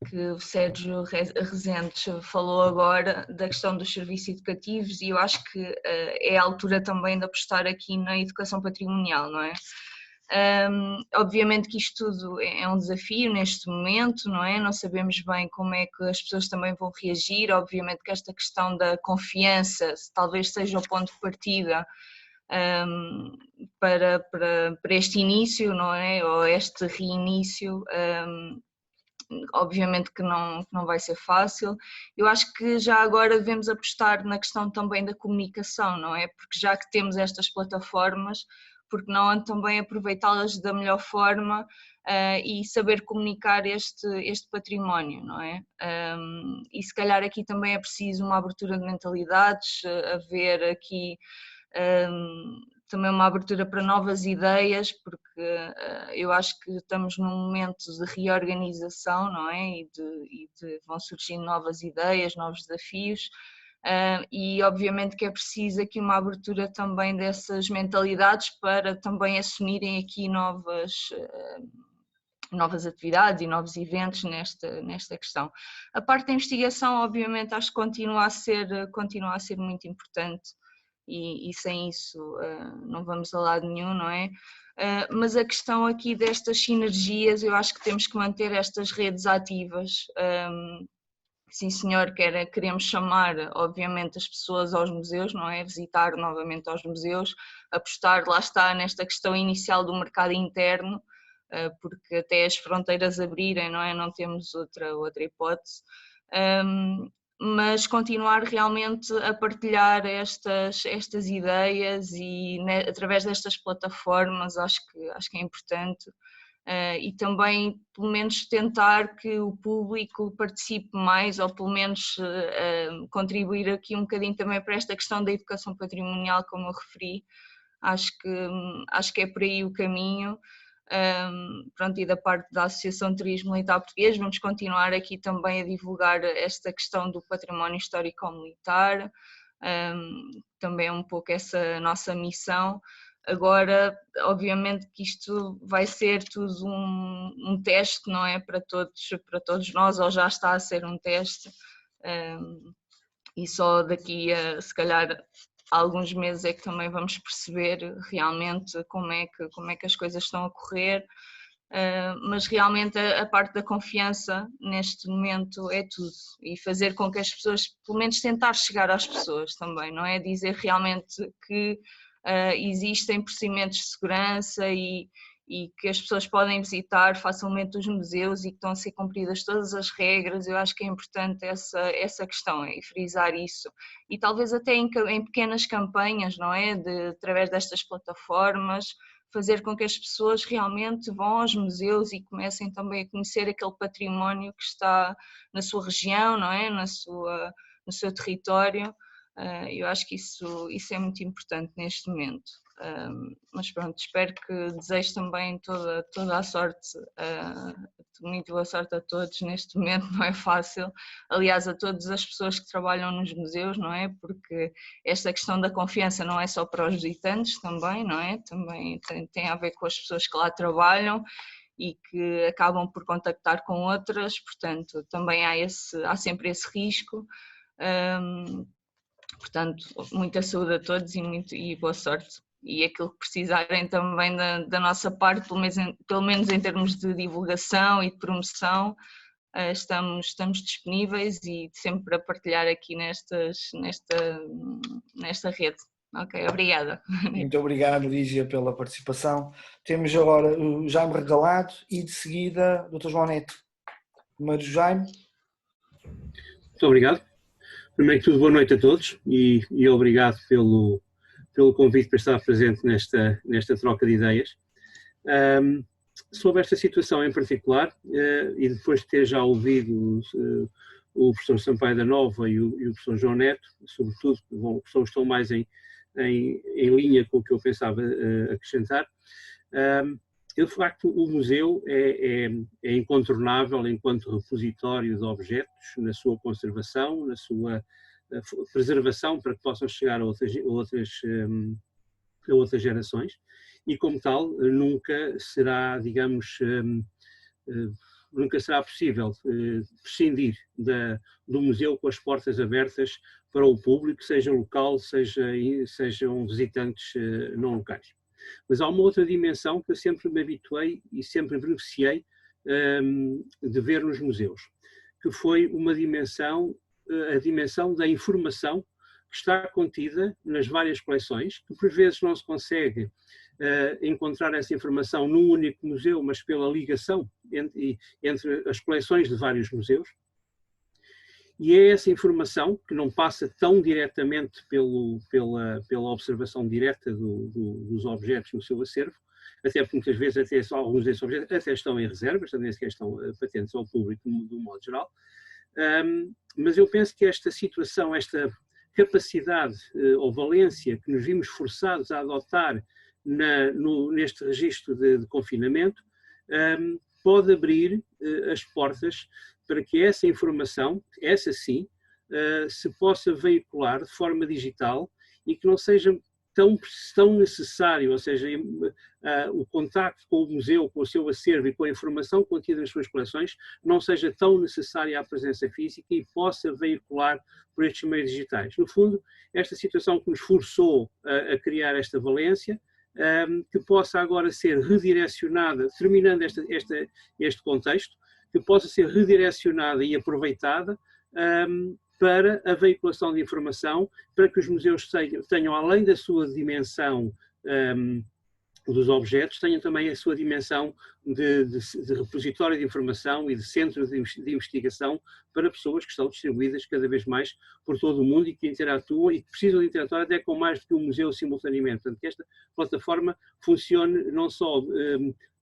que o Sérgio Rezendes falou agora, da questão dos serviços educativos, e eu acho que é a altura também de apostar aqui na educação patrimonial, não é? Obviamente que isto tudo é um desafio neste momento, não é? Não sabemos bem como é que as pessoas também vão reagir. Obviamente que esta questão da confiança talvez seja o ponto de partida para este início, não é? Ou este reinício. Obviamente que não vai ser fácil. Eu acho que já agora devemos apostar na questão também da comunicação, não é? Porque já que temos estas plataformas, porque não também aproveitá-las da melhor forma e saber comunicar este património, não é? E se calhar aqui também é preciso uma abertura de mentalidades, haver aqui também uma abertura para novas ideias, porque eu acho que estamos num momento de reorganização, não é? Vão surgindo novas ideias, novos desafios. E obviamente que é preciso aqui uma abertura também dessas mentalidades para também assumirem aqui novas atividades e novos eventos nesta questão. A parte da investigação, obviamente, acho que continua a ser muito importante e sem isso não vamos a lado nenhum, não é? Mas a questão aqui destas sinergias, eu acho que temos que manter estas redes ativas. Sim, senhor, queremos chamar, obviamente, as pessoas aos museus, não é? Visitar novamente aos museus, apostar, lá está, nesta questão inicial do mercado interno, porque até as fronteiras abrirem, não é? Não temos outra hipótese. Mas continuar realmente a partilhar estas ideias e através destas plataformas acho que é importante. E também, pelo menos, tentar que o público participe mais ou pelo menos contribuir aqui um bocadinho também para esta questão da educação patrimonial, como eu referi. Acho que é por aí o caminho. Pronto, e da parte da Associação de Turismo Militar Português vamos continuar aqui também a divulgar esta questão do património histórico-militar, também é um pouco essa nossa missão. Agora, obviamente que isto vai ser tudo um teste, não é? Para todos nós, ou já está a ser um teste, e só daqui a, se calhar, alguns meses é que também vamos perceber realmente como é que as coisas estão a correr. Mas realmente a parte da confiança neste momento é tudo, e fazer com que as pessoas, pelo menos tentar chegar às pessoas também, não é dizer realmente que existem procedimentos de segurança e que as pessoas podem visitar facilmente os museus e que estão a ser cumpridas todas as regras. Eu acho que é importante essa questão e frisar isso, e talvez até em pequenas campanhas, não é, através destas plataformas, fazer com que as pessoas realmente vão aos museus e comecem também a conhecer aquele património que está na sua região, não é? No seu território. Eu acho que isso é muito importante neste momento. Mas pronto, espero que desejo também toda a sorte, muito boa sorte a todos neste momento, não é fácil. Aliás, a todas as pessoas que trabalham nos museus, não é? Porque esta questão da confiança não é só para os visitantes também, não é? Também tem a ver com as pessoas que lá trabalham e que acabam por contactar com outras, portanto, também há sempre esse risco. Portanto, muita saúde a todos e boa sorte. E aquilo que precisarem também da nossa parte, pelo menos em termos de divulgação e de promoção, estamos disponíveis e sempre a partilhar aqui nesta rede. Ok, obrigada. Muito obrigado, Lígia, pela participação. Temos agora o Jaime Regalado e de seguida o Dr. João Neto. Primeiro Jaime. Muito obrigado. Primeiro que tudo, boa noite a todos e obrigado pelo convite para estar presente nesta troca de ideias. Sobre esta situação em particular, e depois de ter já ouvido o professor Sampaio da Nova e o professor João Neto, sobretudo, que estão mais em linha com o que eu pensava acrescentar, de facto o museu é incontornável enquanto repositório de objetos, na sua conservação, na sua preservação para que possam chegar a outras gerações, e como tal nunca será, digamos, nunca será possível prescindir do museu com as portas abertas para o público, seja local, sejam visitantes não locais. Mas há uma outra dimensão que eu sempre me habituei e sempre beneficiei de ver nos museus, que foi a dimensão da informação que está contida nas várias coleções, que por vezes não se consegue encontrar essa informação num único museu, mas pela ligação entre as coleções de vários museus. E é essa informação, que não passa tão diretamente pela observação direta dos objetos no seu acervo, até porque muitas vezes alguns desses objetos até estão em reservas, também sequer estão patentes ao público de um modo geral. Mas eu penso que esta situação, esta capacidade ou valência que nos vimos forçados a adotar neste registro de confinamento, pode abrir as portas para que essa informação, essa sim, se possa veicular de forma digital e que não seja tão necessário, ou seja, o contacto com o museu, com o seu acervo e com a informação contida nas suas coleções não seja tão necessária à presença física e possa veicular por estes meios digitais. No fundo, esta situação que nos forçou a criar esta valência, que possa agora ser redirecionada, terminando este contexto, que possa ser redirecionada e aproveitada para a veiculação de informação, para que os museus tenham, além da sua dimensão dos objetos, tenham também a sua dimensão de repositório de informação e de centro de investigação para pessoas que estão distribuídas cada vez mais por todo o mundo e que interatuam e que precisam de interatuar até com mais do que um museu simultaneamente. Portanto, que esta plataforma funcione não só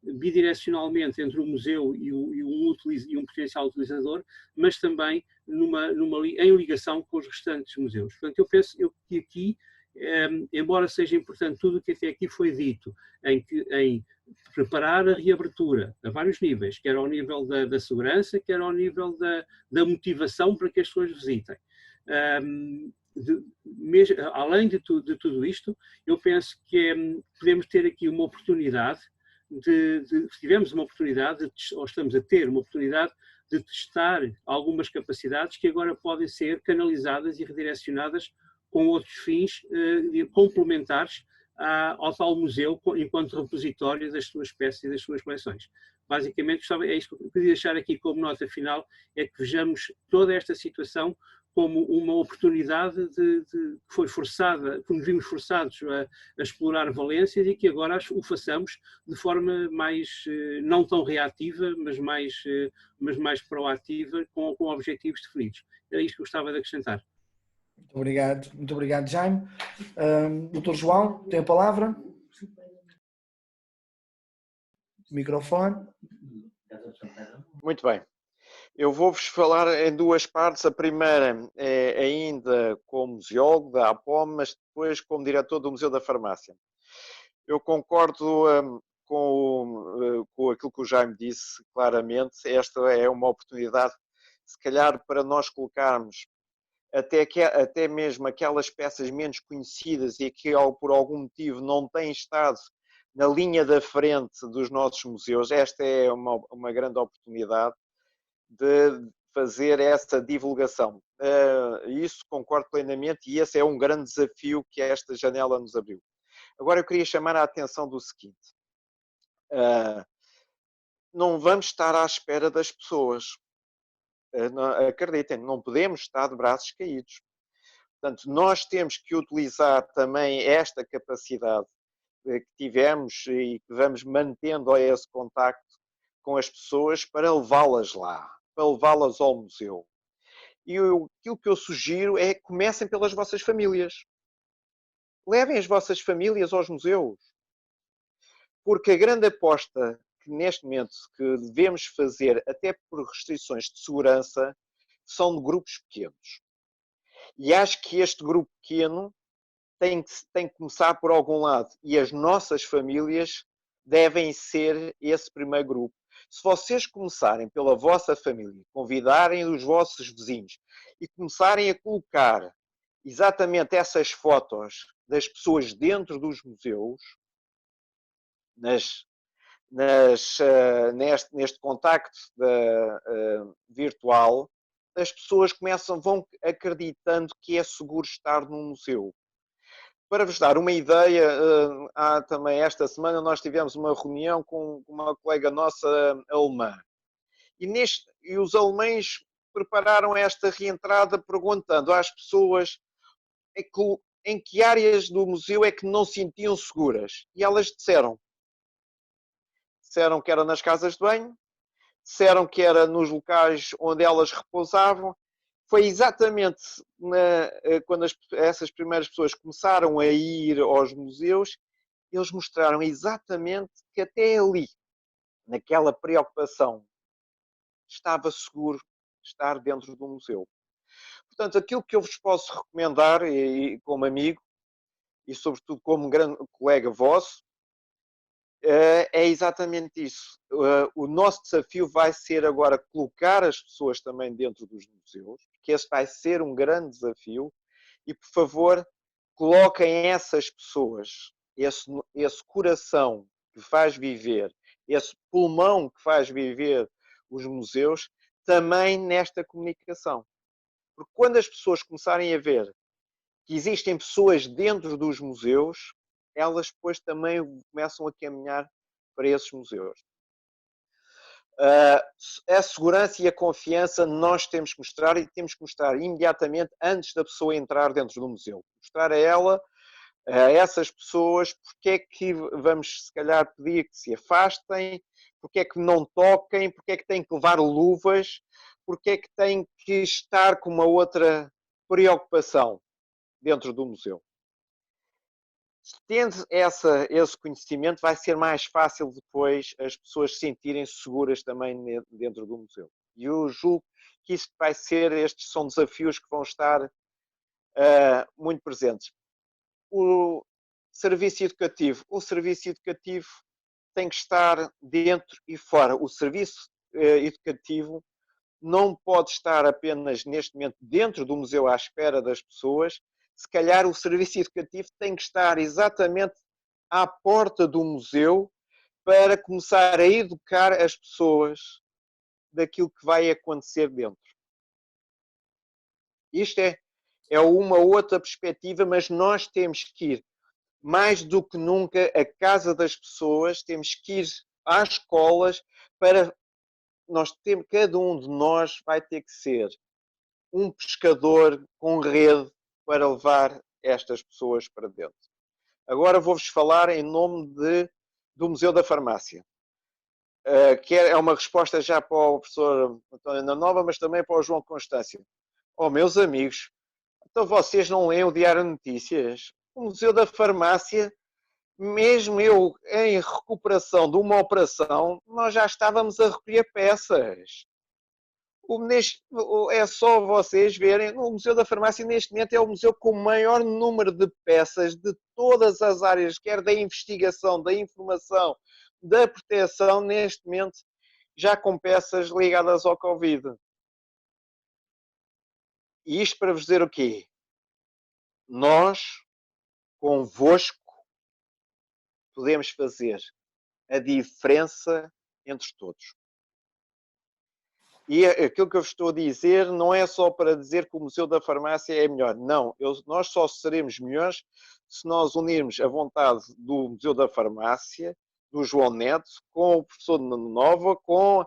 bidirecionalmente entre o museu e um potencial utilizador, mas também em ligação com os restantes museus. Portanto, eu penso que aqui, embora seja importante tudo o que até aqui foi dito, em preparar a reabertura a vários níveis, quer ao nível da segurança, quer ao nível da motivação para que as pessoas visitem. Além de tudo isto, eu penso que podemos ter aqui uma oportunidade, tivemos uma oportunidade, ou estamos a ter uma oportunidade de testar algumas capacidades que agora podem ser canalizadas e redirecionadas com outros fins complementares ao tal museu enquanto repositório das suas peças e das suas coleções. Basicamente, é isso que eu queria deixar aqui como nota final, é que vejamos toda esta situação como uma oportunidade que foi forçada, que nos vimos forçados a explorar valências e que agora o façamos de forma mais, não tão reativa, mas mais proativa, com objetivos definidos. Era isto que eu gostava de acrescentar. Muito obrigado, Jaime. Dr. João, tem a palavra? Microfone. Muito bem. Eu vou-vos falar em duas partes. A primeira é ainda como museólogo da APOM, mas depois como diretor do Museu da Farmácia. Eu concordo com aquilo que o Jaime disse claramente. Esta é uma oportunidade, se calhar, para nós colocarmos até mesmo aquelas peças menos conhecidas e que por algum motivo não têm estado na linha da frente dos nossos museus. Esta é uma grande oportunidade de fazer essa divulgação. Isso concordo plenamente e esse é um grande desafio que esta janela nos abriu. Agora eu queria chamar a atenção do seguinte. Não vamos estar à espera das pessoas. Acreditem, não podemos estar de braços caídos. Portanto, nós temos que utilizar também esta capacidade que tivemos e que vamos mantendo esse contacto com as pessoas para levá-las lá, para levá-las ao museu. E aquilo que eu sugiro é que comecem pelas vossas famílias. Levem as vossas famílias aos museus. Porque a grande aposta que neste momento que devemos fazer, até por restrições de segurança, são de grupos pequenos. E acho que este grupo pequeno tem que começar por algum lado. E as nossas famílias devem ser esse primeiro grupo. Se vocês começarem pela vossa família, convidarem os vossos vizinhos e começarem a colocar exatamente essas fotos das pessoas dentro dos museus, neste contacto virtual, as pessoas vão acreditando que é seguro estar num museu. Para vos dar uma ideia, também esta semana nós tivemos uma reunião com uma colega nossa alemã. E os alemães prepararam esta reentrada perguntando às pessoas em que áreas do museu é que não se sentiam seguras. E elas disseram que era nas casas de banho, disseram que era nos locais onde elas repousavam. Foi exatamente quando essas primeiras pessoas começaram a ir aos museus, eles mostraram exatamente que até ali, naquela preocupação, estava seguro estar dentro do museu. Portanto, aquilo que eu vos posso recomendar, e como amigo, e sobretudo como grande colega vosso, é exatamente isso. O nosso desafio vai ser agora colocar as pessoas também dentro dos museus, que esse vai ser um grande desafio, e por favor, coloquem essas pessoas, esse coração que faz viver, esse pulmão que faz viver os museus, também nesta comunicação. Porque quando as pessoas começarem a ver que existem pessoas dentro dos museus, elas depois também começam a caminhar para esses museus. A segurança e a confiança nós temos que mostrar e temos que mostrar imediatamente antes da pessoa entrar dentro do museu. Mostrar a ela, a essas pessoas, porque é que vamos se calhar pedir que se afastem, porque é que não toquem, porque é que têm que levar luvas, porque é que têm que estar com uma outra preocupação dentro do museu. Tendo esse conhecimento, vai ser mais fácil depois as pessoas se sentirem seguras também dentro do museu. E eu julgo que estes são desafios que vão estar muito presentes. O serviço educativo tem que estar dentro e fora. O serviço educativo não pode estar apenas neste momento dentro do museu à espera das pessoas. Se calhar o serviço educativo tem que estar exatamente à porta do museu para começar a educar as pessoas daquilo que vai acontecer dentro. Isto é uma outra perspectiva, mas nós temos que ir, mais do que nunca, à casa das pessoas, temos que ir às escolas para cada um de nós vai ter que ser um pescador com rede para levar estas pessoas para dentro. Agora vou-vos falar em nome do Museu da Farmácia, que é uma resposta já para o professor António Ana Nova, mas também para o João Constância. Oh, meus amigos, então vocês não leem o Diário de Notícias? O Museu da Farmácia, mesmo eu em recuperação de uma operação, nós já estávamos a recolher peças. É só vocês verem, o Museu da Farmácia neste momento é o museu com o maior número de peças de todas as áreas, quer da investigação, da informação, da proteção, neste momento já com peças ligadas ao Covid. E isto para vos dizer o quê? Nós, convosco, podemos fazer a diferença entre todos. E aquilo que eu vos estou a dizer não é só para dizer que o Museu da Farmácia é melhor. Não, nós só seremos melhores se nós unirmos a vontade do Museu da Farmácia, do João Neto, com o professor Nova, com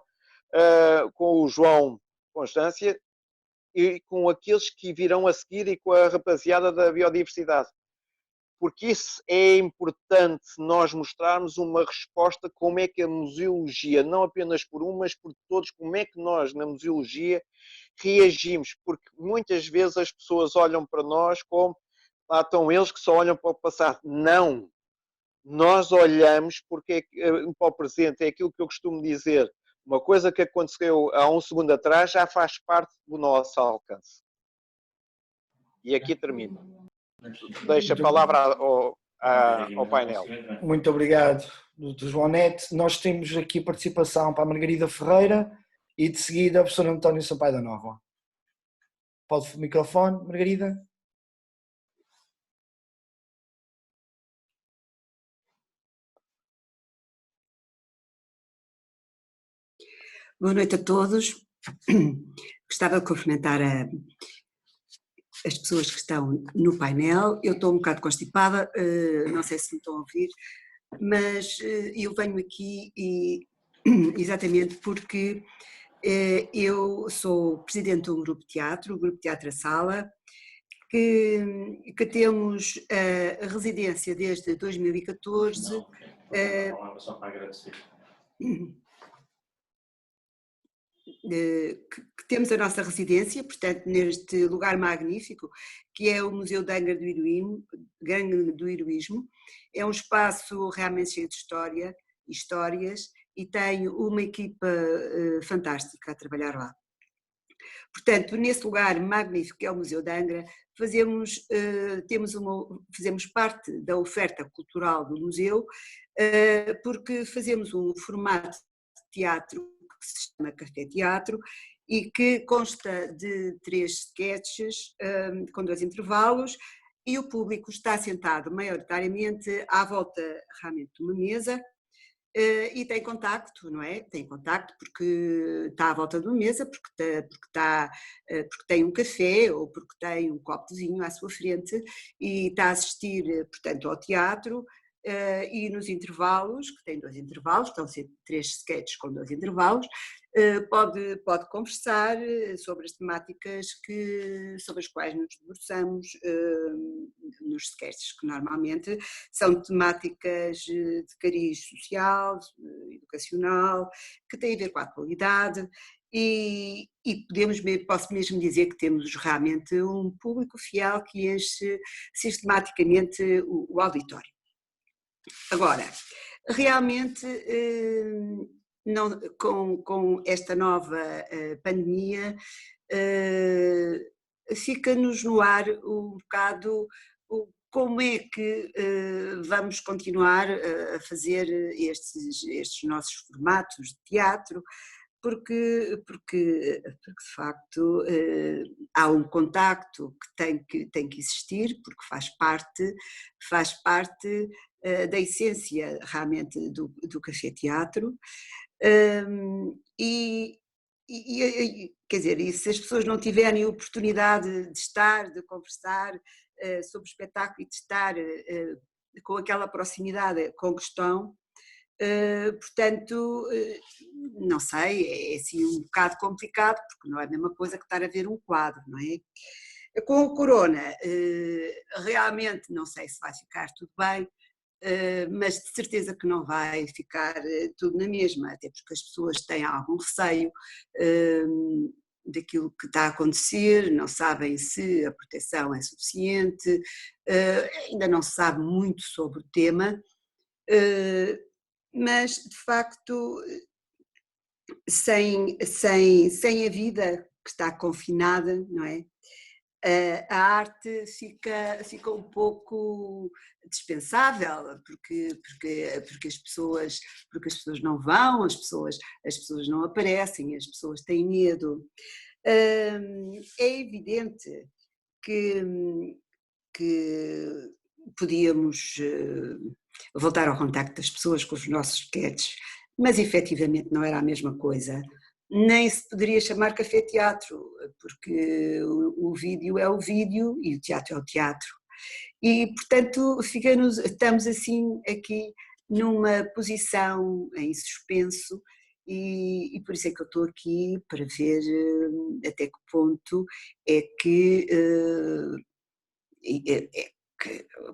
o João Constância e com aqueles que virão a seguir e com a rapaziada da biodiversidade. Porque isso é importante nós mostrarmos uma resposta como é que a museologia, não apenas por um, mas por todos, como é que nós na museologia reagimos, porque muitas vezes as pessoas olham para nós como lá estão eles que só olham para o passado. Não! Nós olhamos para o presente, é aquilo que eu costumo dizer, uma coisa que aconteceu há um segundo atrás já faz parte do nosso alcance. E aqui termino. Deixo a palavra ao painel. Muito obrigado, Dr. João Neto. Nós temos aqui participação para a Margarida Ferreira e de seguida o professor António Sampaio da Nova. Pode o microfone, Margarida? Boa noite a todos. Gostava de cumprimentar as pessoas que estão no painel. Eu estou um bocado constipada, não sei se me estão a ouvir, mas eu venho aqui exatamente porque eu sou presidente de um grupo de teatro, o Grupo Teatro A Sala, que temos a residência desde 2014. Só para agradecer. Que temos a nossa residência, portanto, neste lugar magnífico, que é o Museu de Angra do Heroísmo. É um espaço realmente cheio de histórias, e tem uma equipa fantástica a trabalhar lá. Portanto, nesse lugar magnífico que é o Museu de Angra, fazemos parte da oferta cultural do museu, porque fazemos um formato de teatro que se chama Café Teatro e que consta de 3 sketches com 2 intervalos, e o público está sentado maioritariamente à volta realmente de uma mesa e tem contacto, não é? Tem contacto porque está à volta de uma mesa, porque tem um café ou porque tem um copo de vinho à sua frente e está a assistir, portanto, ao teatro. E nos intervalos, que tem 2 intervalos, estão a ser 3 sketches com 2 intervalos, pode conversar sobre as temáticas sobre as quais nos debruçamos nos sketches, que normalmente são temáticas de cariz social, educacional, que têm a ver com a atualidade. E posso mesmo dizer que temos realmente um público fiel que enche sistematicamente o auditório. Agora, realmente, com esta nova pandemia, fica-nos no ar um bocado como é que vamos continuar a fazer estes nossos formatos de teatro, porque de facto há um contacto que tem que existir, porque faz parte da essência realmente do Café Teatro, e quer dizer, e se as pessoas não tiverem oportunidade de estar, de conversar sobre o espetáculo e de estar com aquela proximidade com que estão, portanto, não sei, é assim um bocado complicado, porque não é a mesma coisa que estar a ver um quadro, não é? Com o corona, realmente não sei se vai ficar tudo bem, mas de certeza que não vai ficar tudo na mesma, até porque as pessoas têm algum receio daquilo que está a acontecer, não sabem se a proteção é suficiente, ainda não se sabe muito sobre o tema, mas de facto sem a vida que está confinada, não é? A arte fica um pouco dispensável, porque as pessoas não vão, as pessoas não aparecem, as pessoas têm medo. É evidente que podíamos voltar ao contacto das pessoas com os nossos sketches, mas efetivamente não era a mesma coisa. Nem se poderia chamar café-teatro, porque o vídeo é o vídeo e o teatro é o teatro. E, portanto, estamos assim aqui numa posição em suspenso e por isso é que eu estou aqui para ver até que ponto é que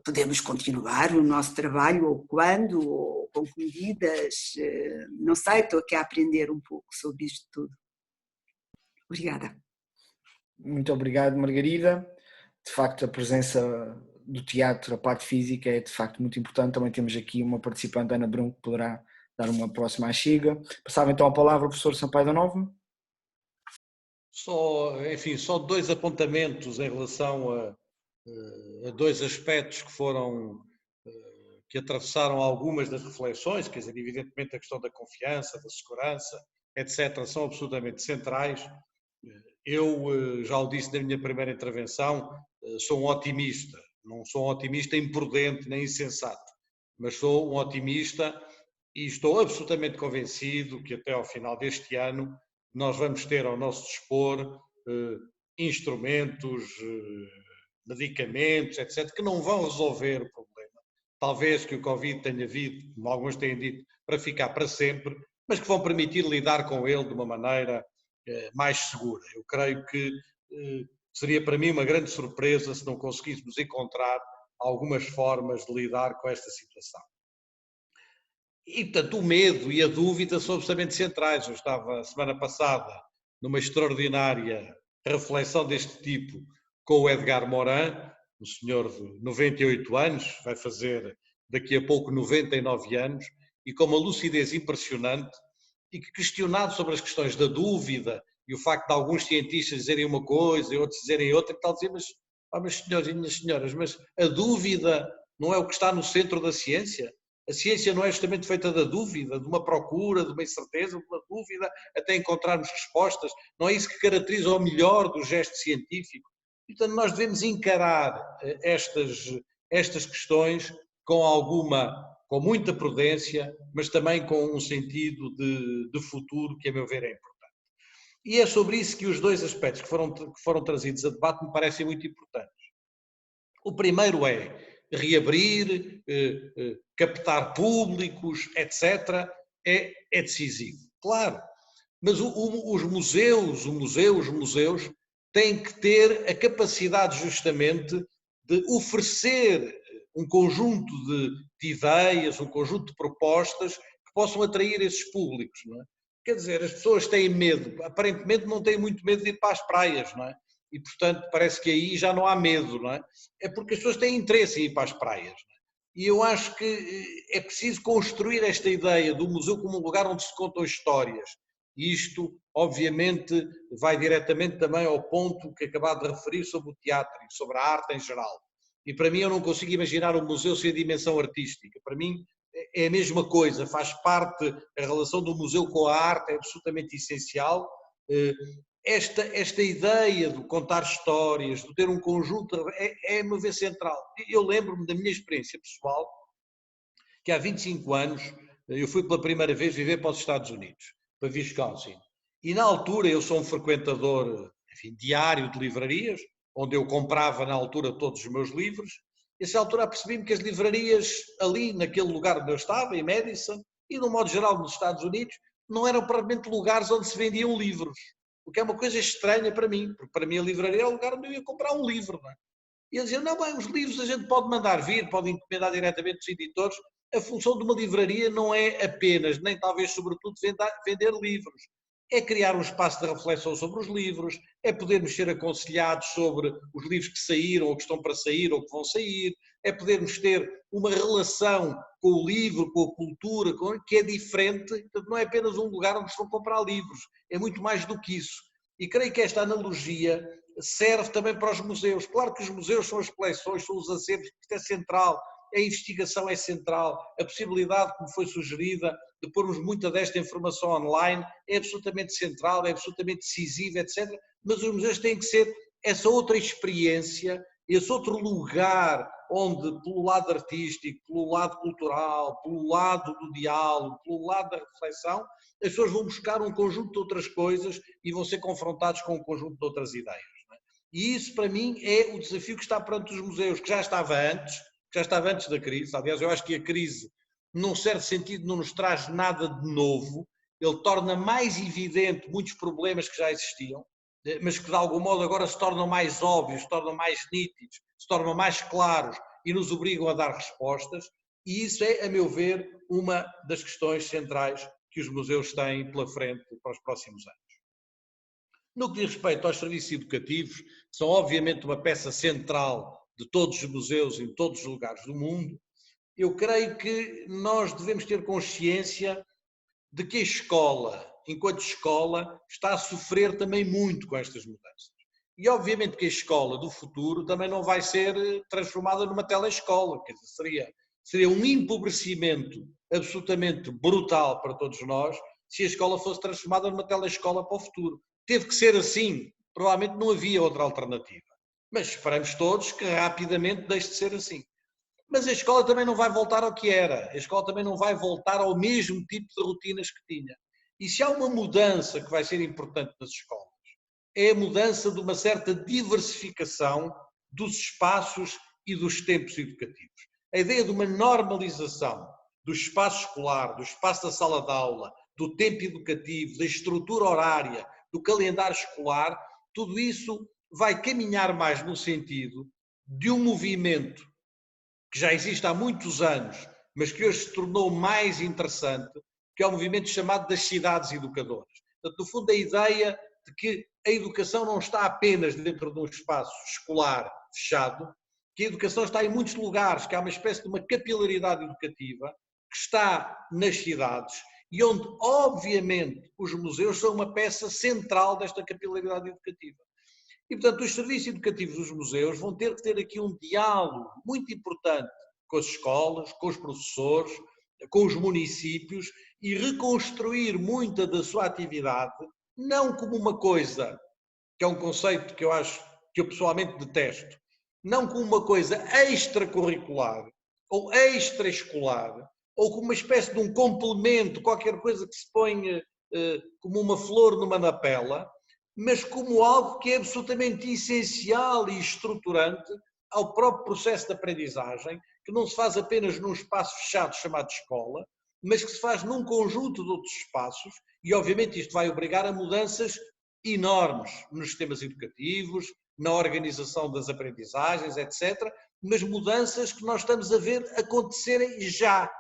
podemos continuar o nosso trabalho, ou quando, ou com que medidas, não sei, estou aqui a aprender um pouco sobre isto tudo. Obrigada. Muito obrigado, Margarida. De facto, a presença do teatro, a parte física, é de facto muito importante. Também temos aqui uma participante, Ana Brum, que poderá dar uma próxima chega. Passava então a palavra ao professor Sampaio da Nova. Só 2 apontamentos em relação a 2 aspectos que atravessaram algumas das reflexões, quer dizer, evidentemente a questão da confiança, da segurança, etc., são absolutamente centrais. Eu já o disse na minha primeira intervenção, sou um otimista, não sou um otimista imprudente nem insensato, mas sou um otimista e estou absolutamente convencido que até ao final deste ano nós vamos ter ao nosso dispor instrumentos, medicamentos, etc., que não vão resolver o problema. Talvez que o Covid tenha vindo, como alguns têm dito, para ficar para sempre, mas que vão permitir lidar com ele de uma maneira mais segura. Eu creio que seria para mim uma grande surpresa se não conseguíssemos encontrar algumas formas de lidar com esta situação. E, portanto, o medo e a dúvida são absolutamente centrais. Eu estava, semana passada, numa extraordinária reflexão deste tipo com o Edgar Morin, um senhor de 98 anos, vai fazer daqui a pouco 99 anos, e com uma lucidez impressionante, e que, questionado sobre as questões da dúvida e o facto de alguns cientistas dizerem uma coisa e outros dizerem outra, que tal dizer, mas senhores e minhas senhoras, mas a dúvida não é o que está no centro da ciência? A ciência não é justamente feita da dúvida, de uma procura, de uma incerteza, de uma dúvida, até encontrarmos respostas? Não é isso que caracteriza o melhor do gesto científico? Portanto, nós devemos encarar estas questões com muita prudência, mas também com um sentido de futuro que, a meu ver, é importante. E é sobre isso que os 2 aspectos que foram trazidos a debate me parecem muito importantes. O primeiro é reabrir, captar públicos, etc., é decisivo, claro. Mas os museus têm que ter a capacidade justamente de oferecer um conjunto de ideias, um conjunto de propostas que possam atrair esses públicos, não é? Quer dizer, as pessoas têm medo, aparentemente não têm muito medo de ir para as praias, não é? E, portanto, parece que aí já não há medo, não é? É porque as pessoas têm interesse em ir para as praias, não é? E eu acho que é preciso construir esta ideia do museu como um lugar onde se contam histórias. E isto, obviamente, vai diretamente também ao ponto que acabei de referir sobre o teatro e sobre a arte em geral. E para mim eu não consigo imaginar um museu sem a dimensão artística. Para mim é a mesma coisa, faz parte, a relação do museu com a arte é absolutamente essencial. Esta ideia de contar histórias, de ter um conjunto, é a meu ver central. Eu lembro-me da minha experiência pessoal, que há 25 anos eu fui pela primeira vez viver para os Estados Unidos, para Wisconsin. E na altura eu sou um frequentador, enfim, diário de livrarias, onde eu comprava na altura todos os meus livros. E nessa altura apercebi-me que as livrarias ali naquele lugar onde eu estava, em Madison, e no modo geral nos Estados Unidos, não eram propriamente lugares onde se vendiam livros. O que é uma coisa estranha para mim, porque para mim a livraria é o lugar onde eu ia comprar um livro. Não é? E eles diziam, não, bem, os livros a gente pode mandar vir, pode encomendar diretamente dos editores. A função de uma livraria não é apenas, nem talvez sobretudo, vender livros. É criar um espaço de reflexão sobre os livros, é podermos ser aconselhados sobre os livros que saíram, ou que estão para sair, ou que vão sair, é podermos ter uma relação com o livro, com a cultura, que é diferente, portanto não é apenas um lugar onde se vão comprar livros, é muito mais do que isso. E creio que esta analogia serve também para os museus. Claro que os museus são as coleções, são os acervos, isto é central, a investigação é central, a possibilidade, como foi sugerida, de pormos muita desta informação online é absolutamente central, é absolutamente decisiva, etc. Mas os museus têm que ser essa outra experiência, esse outro lugar onde, pelo lado artístico, pelo lado cultural, pelo lado do diálogo, pelo lado da reflexão, as pessoas vão buscar um conjunto de outras coisas e vão ser confrontados com um conjunto de outras ideias. Não é? E isso, para mim, é o desafio que está perante os museus, que já estava antes da crise. Aliás, eu acho que a crise, num certo sentido, não nos traz nada de novo, ele torna mais evidente muitos problemas que já existiam, mas que de algum modo agora se tornam mais óbvios, se tornam mais nítidos, se tornam mais claros e nos obrigam a dar respostas, e isso é, a meu ver, uma das questões centrais que os museus têm pela frente para os próximos anos. No que diz respeito aos serviços educativos, que são obviamente uma peça central de todos os museus em todos os lugares do mundo, eu creio que nós devemos ter consciência de que a escola, enquanto escola, está a sofrer também muito com estas mudanças. E obviamente que a escola do futuro também não vai ser transformada numa telescola, quer dizer, seria um empobrecimento absolutamente brutal para todos nós se a escola fosse transformada numa telescola para o futuro. Teve que ser assim, provavelmente não havia outra alternativa. Mas esperamos todos que rapidamente deixe de ser assim. Mas a escola também não vai voltar ao que era, a escola também não vai voltar ao mesmo tipo de rotinas que tinha. E se há uma mudança que vai ser importante nas escolas, é a mudança de uma certa diversificação dos espaços e dos tempos educativos. A ideia de uma normalização do espaço escolar, do espaço da sala de aula, do tempo educativo, da estrutura horária, do calendário escolar, tudo isso vai caminhar mais no sentido de um movimento que já existe há muitos anos, mas que hoje se tornou mais interessante, que é o movimento chamado das cidades educadoras. Portanto, no fundo, a ideia de que a educação não está apenas dentro de um espaço escolar fechado, que a educação está em muitos lugares, que há uma espécie de uma capilaridade educativa que está nas cidades e onde, obviamente, os museus são uma peça central desta capilaridade educativa. E, portanto, os serviços educativos dos museus vão ter que ter aqui um diálogo muito importante com as escolas, com os professores, com os municípios e reconstruir muita da sua atividade, não como uma coisa, que é um conceito que eu acho, que eu pessoalmente detesto, não como uma coisa extracurricular ou extraescolar, ou como uma espécie de um complemento, qualquer coisa que se põe como uma flor numa napela, mas como algo que é absolutamente essencial e estruturante ao próprio processo de aprendizagem, que não se faz apenas num espaço fechado chamado escola, mas que se faz num conjunto de outros espaços, e obviamente isto vai obrigar a mudanças enormes nos sistemas educativos, na organização das aprendizagens, etc., mas mudanças que nós estamos a ver acontecerem já,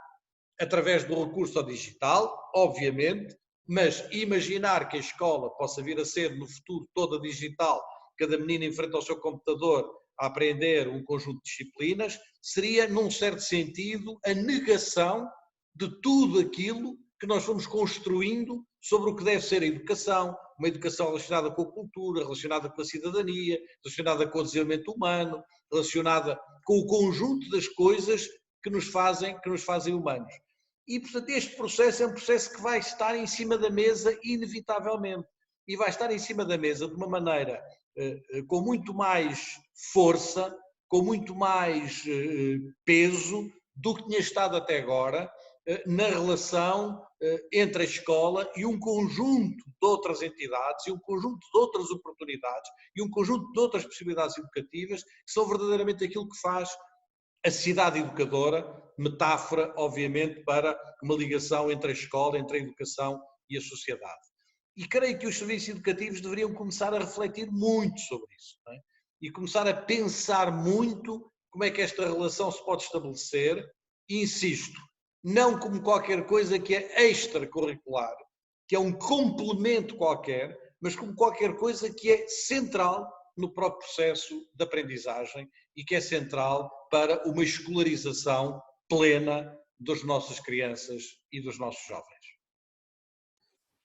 através do recurso ao digital, obviamente, mas imaginar que a escola possa vir a ser no futuro toda digital, cada menino em frente ao seu computador a aprender um conjunto de disciplinas, seria, num certo sentido, a negação de tudo aquilo que nós fomos construindo sobre o que deve ser a educação, uma educação relacionada com a cultura, relacionada com a cidadania, relacionada com o desenvolvimento humano, relacionada com o conjunto das coisas que nos fazem humanos. E, portanto, este processo é um processo que vai estar em cima da mesa inevitavelmente. E vai estar em cima da mesa de uma maneira com muito mais força, com muito mais peso do que tinha estado até agora, na relação entre a escola e um conjunto de outras entidades e um conjunto de outras oportunidades e um conjunto de outras possibilidades educativas que são verdadeiramente aquilo que faz a cidade educadora, metáfora, obviamente, para uma ligação entre a escola, entre a educação e a sociedade. E creio que os serviços educativos deveriam começar a refletir muito sobre isso, não é? E começar a pensar muito como é que esta relação se pode estabelecer, e insisto, não como qualquer coisa que é extracurricular, que é um complemento qualquer, mas como qualquer coisa que é central no próprio processo de aprendizagem e que é central para uma escolarização plena das nossas crianças e dos nossos jovens.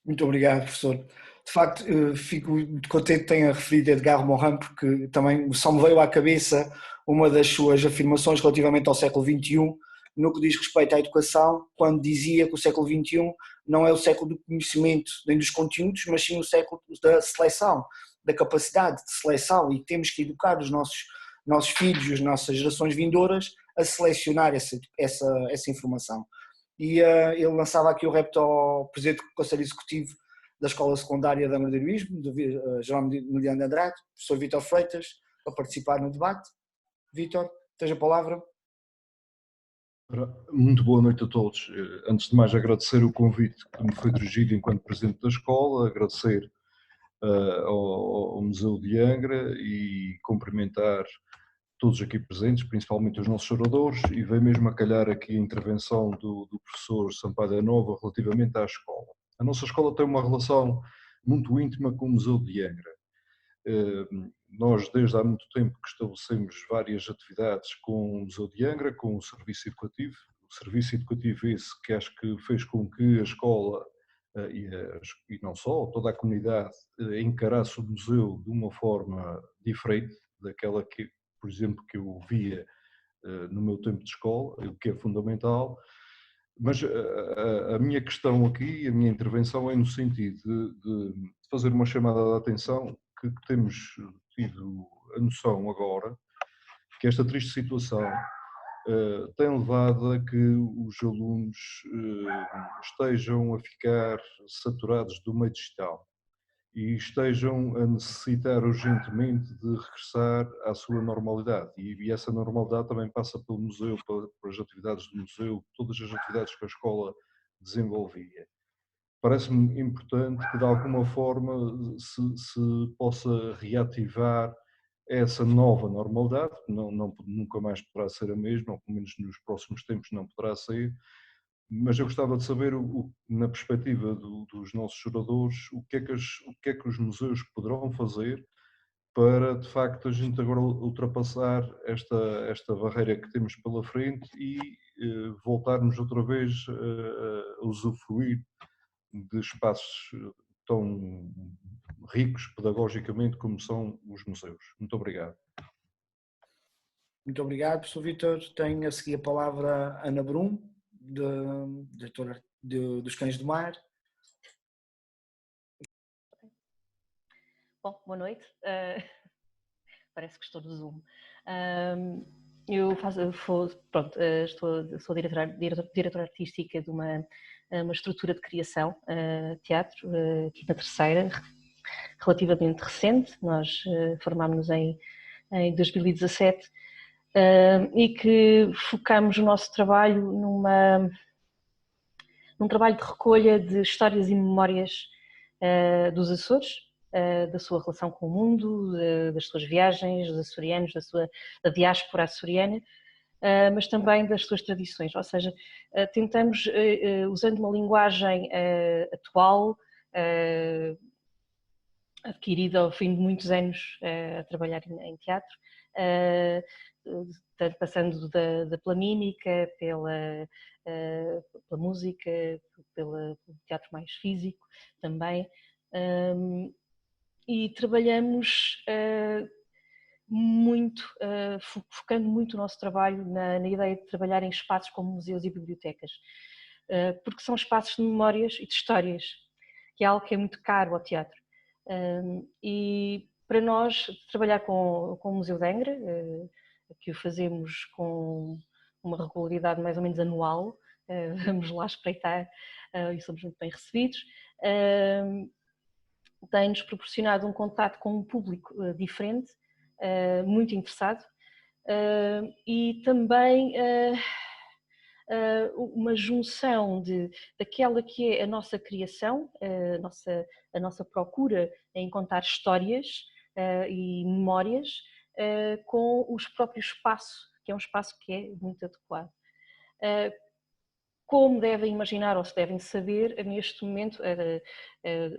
Muito obrigado, professor. De facto, fico muito contente que tenha referido Edgar Morin, porque também só me veio à cabeça uma das suas afirmações relativamente ao século XXI, no que diz respeito à educação, quando dizia que o século XXI não é o século do conhecimento nem dos conteúdos, mas sim o século da seleção, da capacidade de seleção, e temos que educar os nossos filhos e as nossas gerações vindouras a selecionar essa informação. E ele lançava aqui o repto ao presidente do Conselho Executivo da Escola Secundária de Amadorismo, do Jerónimo Miliano de Andrade, professor Vítor Freitas, para participar no debate. Vítor, tens a palavra. Muito boa noite a todos. Antes de mais, agradecer o convite que me foi dirigido enquanto presidente da escola, agradecer ao Museu de Angra e cumprimentar todos aqui presentes, principalmente os nossos oradores, e veio mesmo a calhar aqui a intervenção do professor Sampaio da Nova relativamente à escola. A nossa escola tem uma relação muito íntima com o Museu de Angra. Nós, desde há muito tempo, que estabelecemos várias atividades com o Museu de Angra, com o serviço educativo. O serviço educativo esse que acho que fez com que a escola, e não só, toda a comunidade, encarasse o museu de uma forma diferente daquela que, por exemplo, que eu via no meu tempo de escola, o que é fundamental. Mas a minha questão aqui, a minha intervenção é no sentido de fazer uma chamada de atenção que temos tido a noção agora que esta triste situação tem levado a que os alunos estejam a ficar saturados do meio digital e estejam a necessitar urgentemente de regressar à sua normalidade. E essa normalidade também passa pelo museu, pelas atividades do museu, todas as atividades que a escola desenvolvia. Parece-me importante que de alguma forma se possa reativar essa nova normalidade, nunca mais poderá ser a mesma, ou pelo menos nos próximos tempos não poderá ser, mas eu gostava de saber, na perspectiva dos nossos oradores, o que é que os museus poderão fazer para, de facto, a gente agora ultrapassar esta barreira que temos pela frente e voltarmos outra vez a usufruir de espaços tão ricos pedagogicamente como são os museus. Muito obrigado. Muito obrigado, professor Vítor. Tenho a seguir a palavra a Ana Brum, diretora dos Cães do Mar. Bom, boa noite. Parece que estou no Zoom. Eu sou diretora artística de uma estrutura de criação, teatro, aqui na Terceira, relativamente recente. Nós formámos-nos em 2017 e que focamos o nosso trabalho num trabalho de recolha de histórias e memórias dos Açores, da sua relação com o mundo, das suas viagens, dos açorianos, da diáspora açoriana, mas também das suas tradições. Ou seja, tentamos, usando uma linguagem atual, adquirida ao fim de muitos anos a trabalhar em teatro, passando pela mímica, pela música, pelo teatro mais físico também. E trabalhamos muito, focando muito o nosso trabalho na ideia de trabalhar em espaços como museus e bibliotecas, porque são espaços de memórias e de histórias, que é algo que é muito caro ao teatro. E para nós, trabalhar com o Museu de Angra, que o fazemos com uma regularidade mais ou menos anual, vamos lá espreitar e somos muito bem recebidos. Tem-nos proporcionado um contato com um público diferente, muito interessado, e também uma junção daquela que é a nossa criação, a nossa procura em contar histórias e memórias, com o próprio espaço, que é um espaço que é muito adequado. Como devem imaginar ou se devem saber, neste momento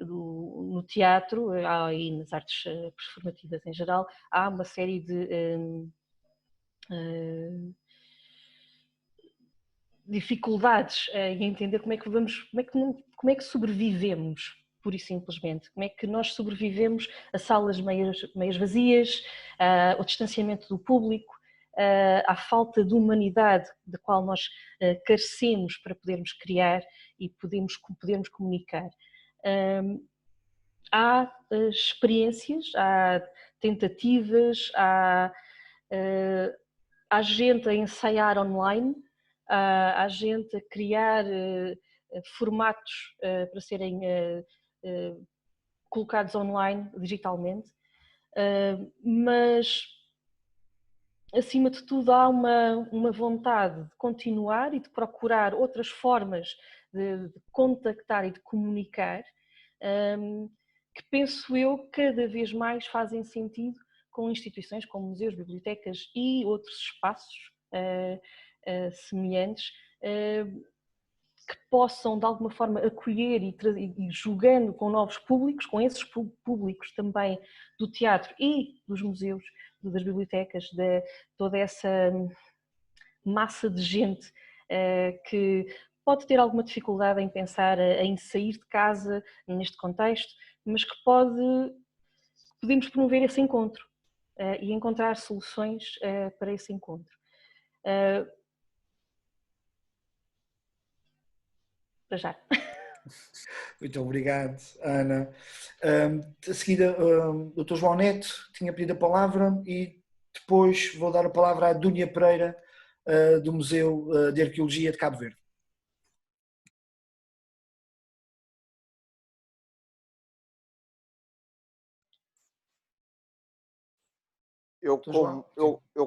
no teatro e nas artes performativas em geral, há uma série de dificuldades em entender como é que sobrevivemos, pura e simplesmente. Como é que nós sobrevivemos a salas meias vazias, ao distanciamento do público, à falta de humanidade da qual nós carecemos para podermos criar e podermos comunicar. Há experiências, há tentativas, há gente a ensaiar online, há gente a criar formatos para serem colocados online digitalmente, mas acima de tudo há uma vontade de continuar e de procurar outras formas de contactar e de comunicar, que penso eu cada vez mais fazem sentido com instituições como museus, bibliotecas e outros espaços semelhantes, que possam de alguma forma acolher e jogando com novos públicos, com esses públicos também do teatro e dos museus, das bibliotecas, de toda essa massa de gente que pode ter alguma dificuldade em pensar em sair de casa neste contexto, mas que podemos promover esse encontro e encontrar soluções para esse encontro. Para já. Muito obrigado, Ana. A seguida, o Dr. João Neto tinha pedido a palavra e depois vou dar a palavra à Dúnia Pereira, do Museu de Arqueologia de Cabo Verde. Eu,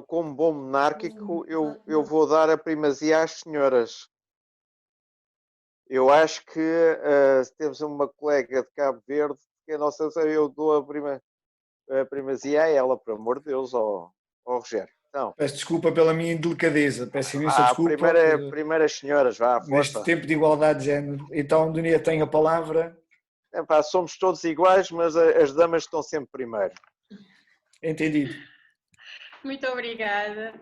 como bom monárquico, eu vou dar a primazia às senhoras. Eu acho que temos uma colega de Cabo Verde que a nossa, eu dou a primazia a ela, por amor de Deus, ao Rogério. Então, peço desculpa pela minha indelicadeza, peço imensa desculpa. Primeiras senhoras, vá, força. Neste tempo de igualdade de género. Então, Dúnia tem a palavra. Somos todos iguais, mas as damas estão sempre primeiro. Entendido. Muito obrigada.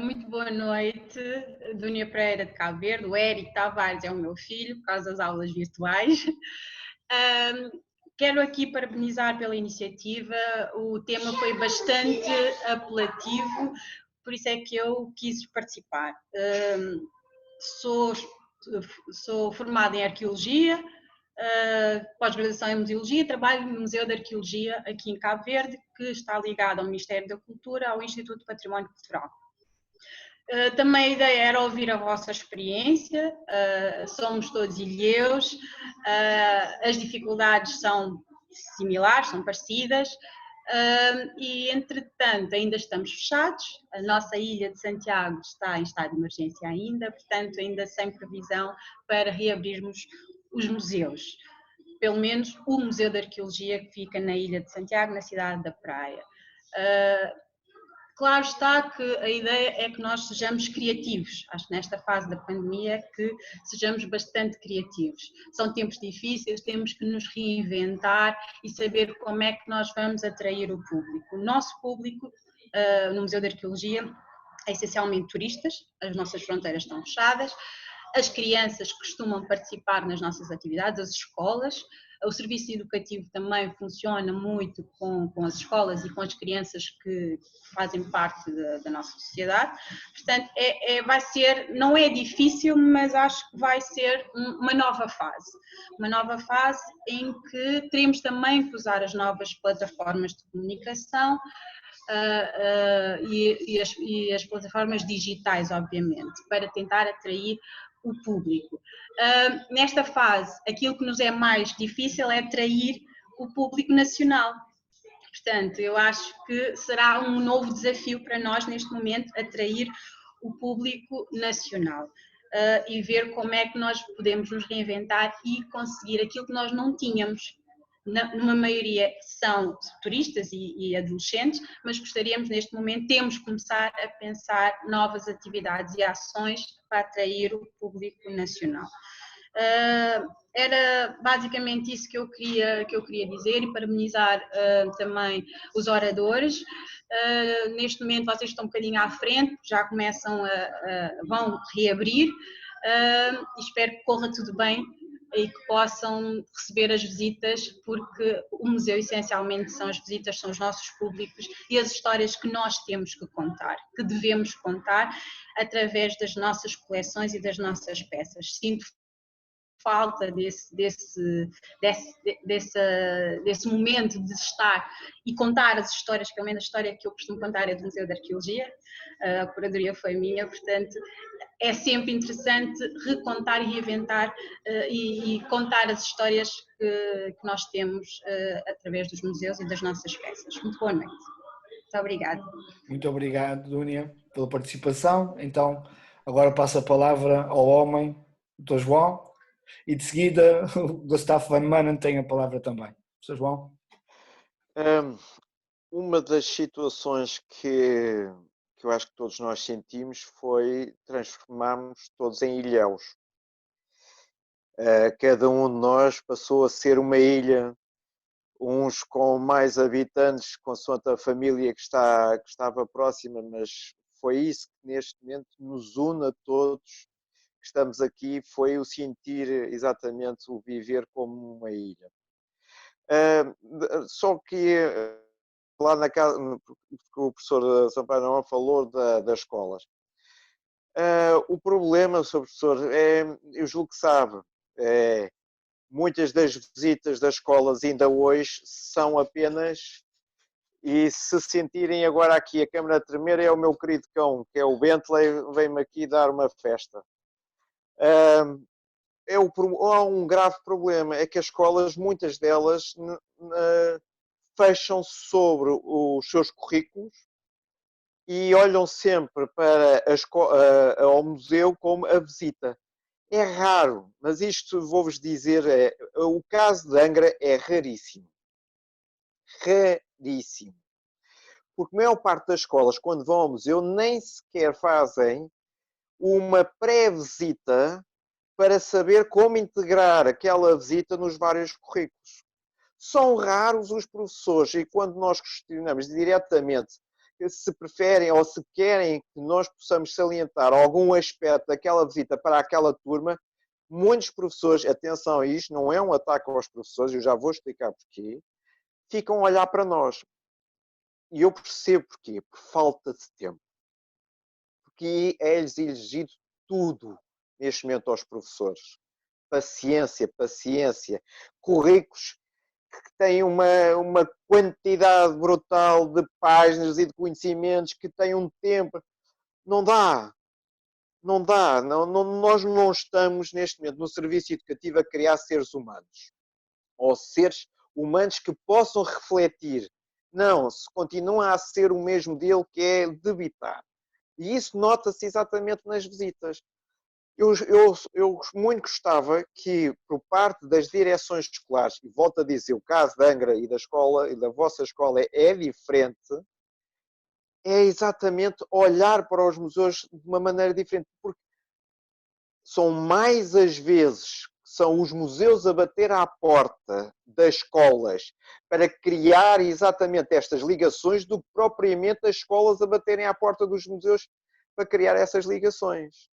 Muito boa noite, Dúnia Pereira de Cabo Verde. O Érico Tavares é o meu filho, por causa das aulas virtuais. Quero aqui parabenizar pela iniciativa, o tema foi bastante apelativo, por isso é que eu quis participar. Sou formada em Arqueologia, pós-graduação em Museologia, trabalho no Museu de Arqueologia aqui em Cabo Verde, que está ligado ao Ministério da Cultura, ao Instituto de Património Cultural. Também a ideia era ouvir a vossa experiência, somos todos ilhéus, as dificuldades são similares, são parecidas, e entretanto ainda estamos fechados, a nossa ilha de Santiago está em estado de emergência ainda, portanto ainda sem previsão para reabrirmos os museus, pelo menos o Museu de Arqueologia que fica na ilha de Santiago, na cidade da Praia. Claro está que a ideia é que nós sejamos criativos, acho que nesta fase da pandemia que sejamos bastante criativos. São tempos difíceis, temos que nos reinventar e saber como é que nós vamos atrair o público. O nosso público no Museu de Arqueologia é essencialmente turistas, as nossas fronteiras estão fechadas, as crianças costumam participar nas nossas atividades, as escolas, o serviço educativo também funciona muito com as escolas e com as crianças que fazem parte da nossa sociedade. Portanto, vai ser, não é difícil, mas acho que vai ser uma nova fase em que teremos também que usar as novas plataformas de comunicação e as plataformas digitais, obviamente, para tentar atrair o público. Nesta fase, aquilo que nos é mais difícil é atrair o público nacional. Portanto, eu acho que será um novo desafio para nós, neste momento, atrair o público nacional. E ver como é que nós podemos nos reinventar e conseguir aquilo que nós não tínhamos. Numa maioria são turistas e adolescentes, mas gostaríamos neste momento, temos que começar a pensar novas atividades e ações para atrair o público nacional. Era basicamente isso que eu queria dizer e parabenizar também os oradores. Neste momento vocês estão um bocadinho à frente, já começam vão reabrir, e espero que corra tudo bem e que possam receber as visitas, porque o museu essencialmente são as visitas, são os nossos públicos e as histórias que nós temos que contar, que devemos contar através das nossas coleções e das nossas peças. Sinto falta desse momento de estar e contar as histórias, pelo menos a história que eu costumo contar é do Museu de Arqueologia, a curadoria foi minha, portanto é sempre interessante recontar e reinventar e contar as histórias que nós temos através dos museus e das nossas peças. Muito boa noite. Muito obrigada. Muito obrigado, Dúnia, pela participação. Então, agora passo a palavra ao homem, Dr. João, e de seguida o Gustavo Van Manen tem a palavra também. Dr. João. Uma das situações que eu acho que todos nós sentimos foi transformarmos todos em ilhéus. Cada um de nós passou a ser uma ilha, uns com mais habitantes, consoante a família que estava próxima, mas foi isso que neste momento nos une a todos que estamos aqui, foi o sentir exatamente o viver como uma ilha. Só que lá na casa, porque o professor Sampaio falou das escolas. O problema, Sr. Professor, eu julgo que sabe, muitas das visitas das escolas ainda hoje são apenas, e se sentirem agora aqui a câmara a tremer, é o meu querido cão, que é o Bentley, vem-me aqui dar uma festa. Há um grave problema, é que as escolas, muitas delas, fecham sobre os seus currículos e olham sempre para ao museu como a visita. É raro, mas isto vou-vos dizer, o caso de Angra é raríssimo. Raríssimo. Porque a maior parte das escolas, quando vão ao museu, nem sequer fazem uma pré-visita para saber como integrar aquela visita nos vários currículos. São raros os professores, e quando nós questionamos diretamente se preferem ou se querem que nós possamos salientar algum aspecto daquela visita para aquela turma, muitos professores, atenção a isto, não é um ataque aos professores, eu já vou explicar porquê, ficam a olhar para nós. E eu percebo porquê, por falta de tempo. Porque é-lhes exigido tudo neste momento aos professores. Paciência, paciência. Currículos que têm uma quantidade brutal de páginas e de conhecimentos, que têm um tempo. Não dá. Não dá. Nós não estamos, neste momento, no serviço educativo a criar seres humanos. Ou seres humanos que possam refletir. Não, se continua a ser o mesmo dele, que é debitar. E isso nota-se exatamente nas visitas. Eu muito gostava que, por parte das direções escolares, e volto a dizer, o caso da Angra e da escola, e da vossa escola é diferente, é exatamente olhar para os museus de uma maneira diferente, porque são mais as vezes que são os museus a bater à porta das escolas para criar exatamente estas ligações do que propriamente as escolas a baterem à porta dos museus para criar essas ligações.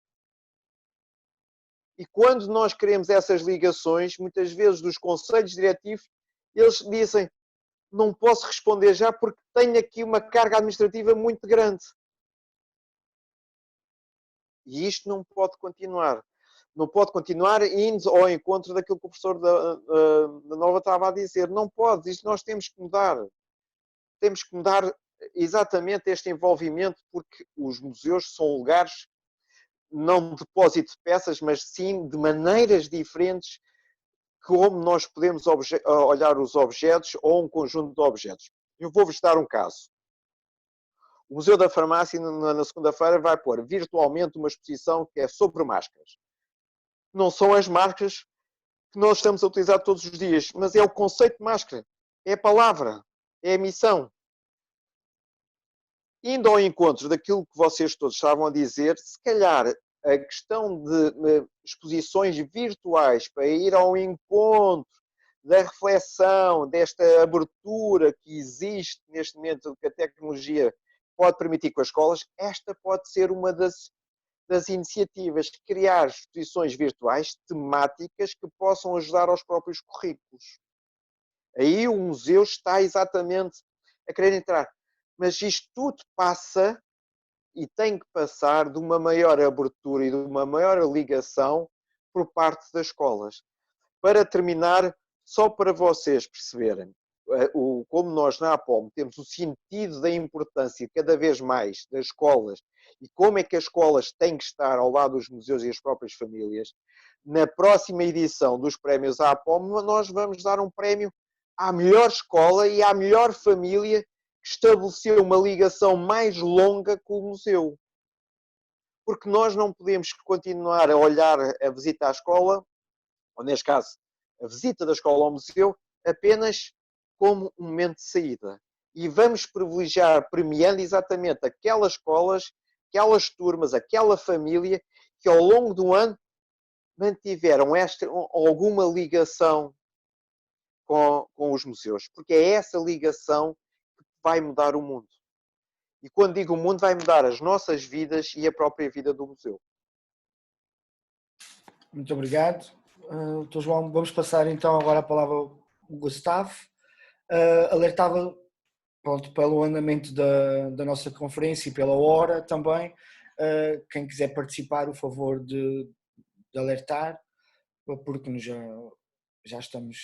E quando nós queremos essas ligações, muitas vezes dos conselhos diretivos, eles dizem, não posso responder já porque tenho aqui uma carga administrativa muito grande. E isto não pode continuar. Não pode continuar indo ao encontro daquilo que o professor da Nova estava a dizer. Não pode. Isto nós temos que mudar. Temos que mudar exatamente este envolvimento, porque os museus são lugares não de depósito de peças, mas sim de maneiras diferentes como nós podemos olhar os objetos ou um conjunto de objetos. Eu vou-vos dar um caso. O Museu da Farmácia, na segunda-feira, vai pôr virtualmente uma exposição que é sobre máscaras. Não são as máscaras que nós estamos a utilizar todos os dias, mas é o conceito de máscara, é a palavra, é a missão. Indo ao encontro daquilo que vocês todos estavam a dizer, se calhar a questão de exposições virtuais para ir ao encontro da reflexão, desta abertura que existe neste momento, que a tecnologia pode permitir com as escolas, esta pode ser uma das iniciativas, criar exposições virtuais temáticas que possam ajudar aos próprios currículos. Aí o museu está exatamente a querer entrar. Mas isto tudo passa e tem que passar de uma maior abertura e de uma maior ligação por parte das escolas. Para terminar, só para vocês perceberem, como nós na APOM temos o sentido da importância cada vez mais das escolas e como é que as escolas têm que estar ao lado dos museus e as próprias famílias, na próxima edição dos prémios à APOM nós vamos dar um prémio à melhor escola e à melhor família que estabeleceu uma ligação mais longa com o museu. Porque nós não podemos continuar a olhar a visita à escola, ou neste caso, a visita da escola ao museu, apenas como um momento de saída. E vamos privilegiar, premiando exatamente aquelas escolas, aquelas turmas, aquela família que ao longo do ano mantiveram alguma ligação com os museus. Porque é essa ligação que vai mudar o mundo. E quando digo o mundo, vai mudar as nossas vidas e a própria vida do museu. Muito obrigado. Dr. João, vamos passar então agora a palavra ao Gustavo. Alertava, pronto, pelo andamento da nossa conferência e pela hora também. Quem quiser participar, o favor de alertar, porque já estamos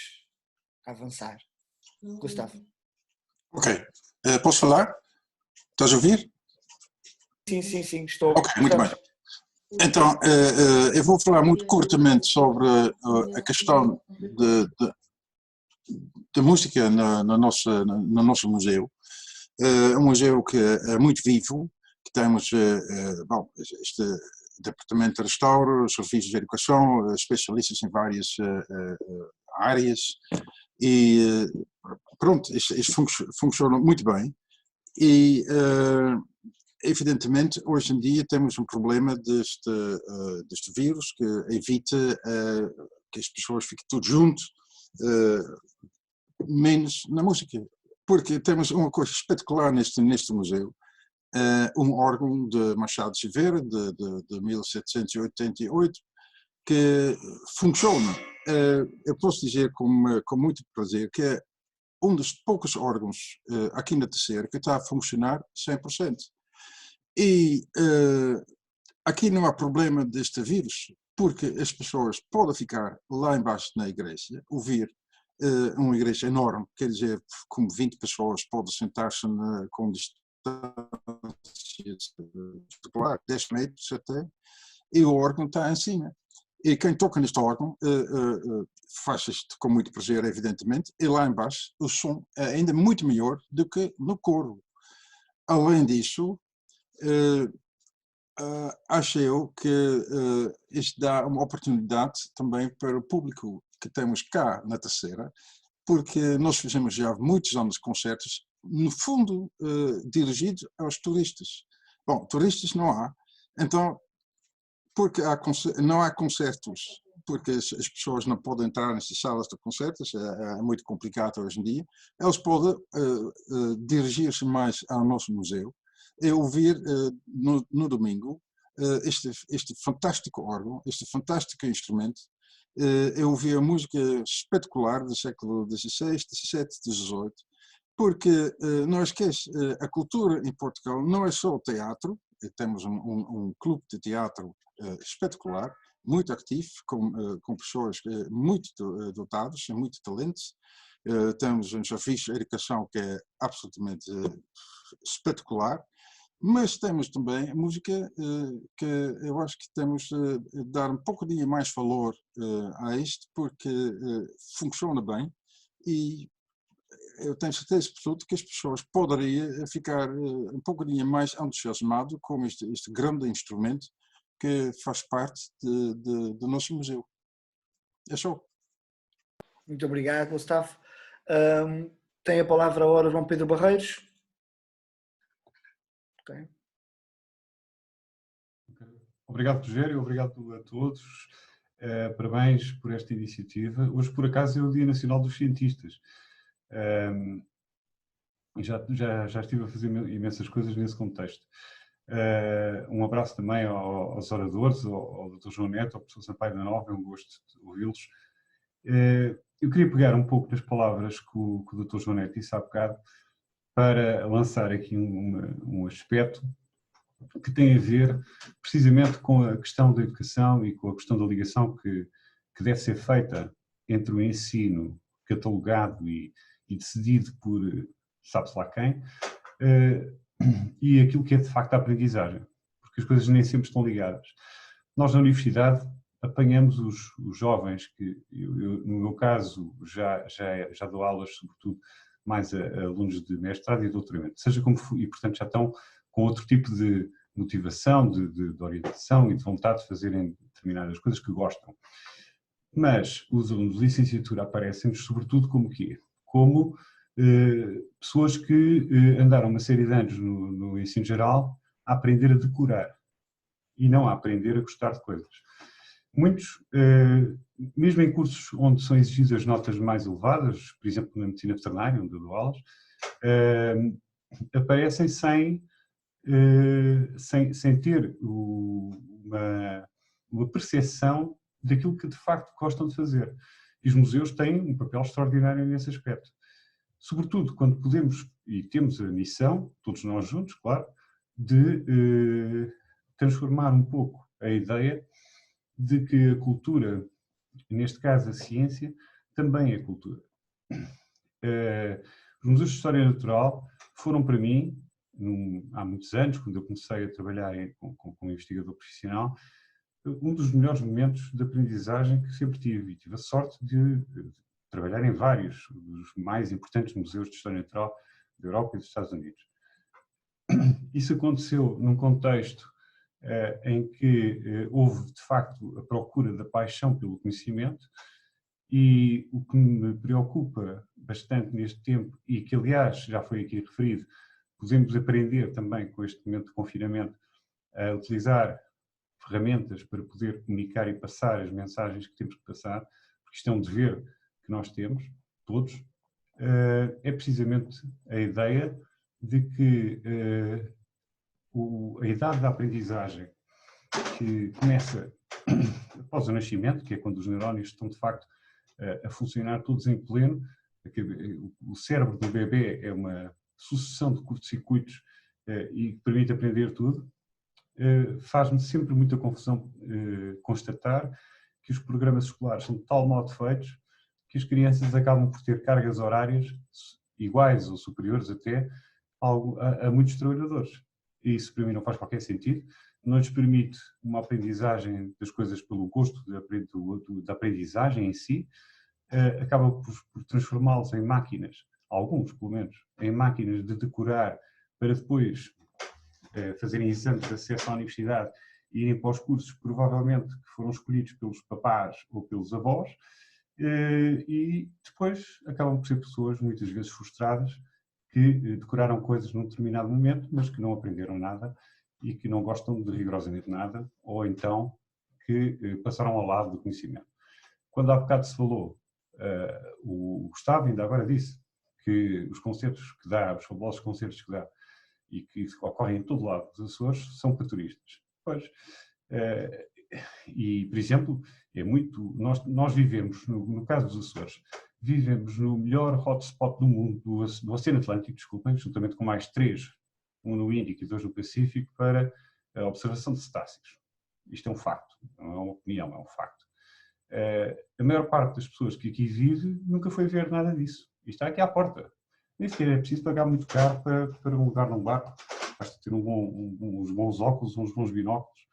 a avançar. Gustavo. Ok. Posso falar? Estás a ouvir? Sim, estou. Ok, muito bem. Então, eu vou falar muito curtamente sobre a questão da música no nosso museu. Um museu que é muito vivo, que temos este departamento de restauro, serviços de educação, especialistas em várias áreas e pronto, isto funciona muito bem e evidentemente hoje em dia temos um problema deste vírus que evita que as pessoas fiquem tudo junto, menos na música, porque temos uma coisa espetacular neste museu, um órgão de Machado de Silveira de 1788 que funciona. Eu posso dizer com muito prazer que é um dos poucos órgãos aqui na Terceira que está a funcionar 100%. E aqui não há problema deste vírus, porque as pessoas podem ficar lá embaixo na igreja, ouvir uma igreja enorme, quer dizer, como 20 pessoas podem sentar-se com distância 10 metros até, e o órgão está em cima. E quem toca neste órgão faz isto com muito prazer, evidentemente, e lá embaixo o som é ainda muito melhor do que no coro. Além disso, acho eu que isto dá uma oportunidade também para o público que temos cá na Terceira, porque nós fizemos já muitos anos concertos, no fundo dirigidos aos turistas. Bom, turistas não há, então, porque não há concertos, porque as pessoas não podem entrar nestas salas de concertos, é muito complicado hoje em dia, eles podem dirigir-se mais ao nosso museu e ouvir no domingo este fantástico órgão, este fantástico instrumento. Eu ouvi a música espetacular do século XVI, XVII, XVIII, porque não esquece, a cultura em Portugal não é só o teatro, temos um clube de teatro espetacular, muito ativo, com pessoas muito dotadas, muito talentos. temos um serviço de educação que é absolutamente espetacular, mas temos também a música que eu acho que temos de dar um pouquinho mais valor a isto, porque funciona bem e eu tenho certeza absoluta que as pessoas poderiam ficar um pouquinho mais entusiasmado com este grande instrumento que faz parte do nosso museu. É só. Muito obrigado, Gustavo. Tem a palavra agora João Pedro Barreiros. Okay. Obrigado, Rogério, obrigado a todos. Parabéns por esta iniciativa. Hoje, por acaso, é o Dia Nacional dos Cientistas. Já estive a fazer imensas coisas nesse contexto. Um abraço também aos oradores, ao Dr. João Neto, ao professor Sampaio da Nova, é um gosto de ouvi-los. Eu queria pegar um pouco nas palavras que o Dr. João Neto disse há bocado para lançar aqui um aspecto que tem a ver precisamente com a questão da educação e com a questão da ligação que deve ser feita entre o ensino catalogado e decidido por sabe-se lá quem e aquilo que é de facto a aprendizagem, porque as coisas nem sempre estão ligadas. Nós na universidade apanhamos os jovens que, no meu caso, já dou aulas, sobretudo, mais a alunos de mestrado e doutoramento, seja como for, e portanto já estão com outro tipo de motivação, de orientação e de vontade de fazerem determinadas coisas que gostam. Mas os alunos de licenciatura aparecem-nos sobretudo como quê? Como pessoas que andaram uma série de anos no ensino geral a aprender a decorar e não a aprender a gostar de coisas. Muitos, mesmo em cursos onde são exigidas notas mais elevadas, por exemplo na medicina veterinária, onde eu dou aulas, aparecem sem ter uma percepção daquilo que de facto gostam de fazer. E os museus têm um papel extraordinário nesse aspecto. Sobretudo quando podemos, e temos a missão, todos nós juntos, claro, de transformar um pouco a ideia de que a cultura, neste caso a ciência, também é cultura. Os museus de História Natural foram para mim, há muitos anos, quando eu comecei a trabalhar como investigador profissional, um dos melhores momentos de aprendizagem que sempre tive. E tive a sorte de trabalhar em vários dos mais importantes museus de História Natural da Europa e dos Estados Unidos. Isso aconteceu num contexto em que houve, de facto, a procura da paixão pelo conhecimento, e o que me preocupa bastante neste tempo, e que, aliás, já foi aqui referido, podemos aprender também com este momento de confinamento a utilizar ferramentas para poder comunicar e passar as mensagens que temos que passar, porque isto é um dever que nós temos, todos, é precisamente a ideia de que a idade da aprendizagem, que começa após o nascimento, que é quando os neurónios estão de facto a funcionar todos em pleno, o cérebro do bebê é uma sucessão de curtos-circuitos e que permite aprender tudo, faz-me sempre muita confusão constatar que os programas escolares são de tal modo feitos que as crianças acabam por ter cargas horárias iguais ou superiores até a muitos trabalhadores. E isso para mim não faz qualquer sentido, não lhes permite uma aprendizagem das coisas pelo gosto da aprendizagem em si, acaba por transformá-los em máquinas, alguns pelo menos, em máquinas de decorar para depois fazerem exames de acesso à universidade e irem para os cursos provavelmente que foram escolhidos pelos papás ou pelos avós, e depois acabam por ser pessoas muitas vezes frustradas que decoraram coisas num determinado momento, mas que não aprenderam nada e que não gostam de rigorosamente nada, ou então que passaram ao lado do conhecimento. Quando há bocado se falou, o Gustavo ainda agora disse que os concertos que dá, os fabulosos concertos que dá, e que ocorrem em todo lado dos Açores, são para turistas. Pois, e, por exemplo, nós vivemos, no caso dos Açores, vivemos no melhor hotspot do mundo, do Oceano Atlântico, desculpem, juntamente com mais 3, um no Índico e 2 no Pacífico, para a observação de cetáceos. Isto é um facto, não é uma opinião, é um facto. A maior parte das pessoas que aqui vive nunca foi ver nada disso. E está aqui à porta. Nem sequer é preciso pagar muito caro para um lugar num barco. Basta ter uns bons óculos, uns bons binóculos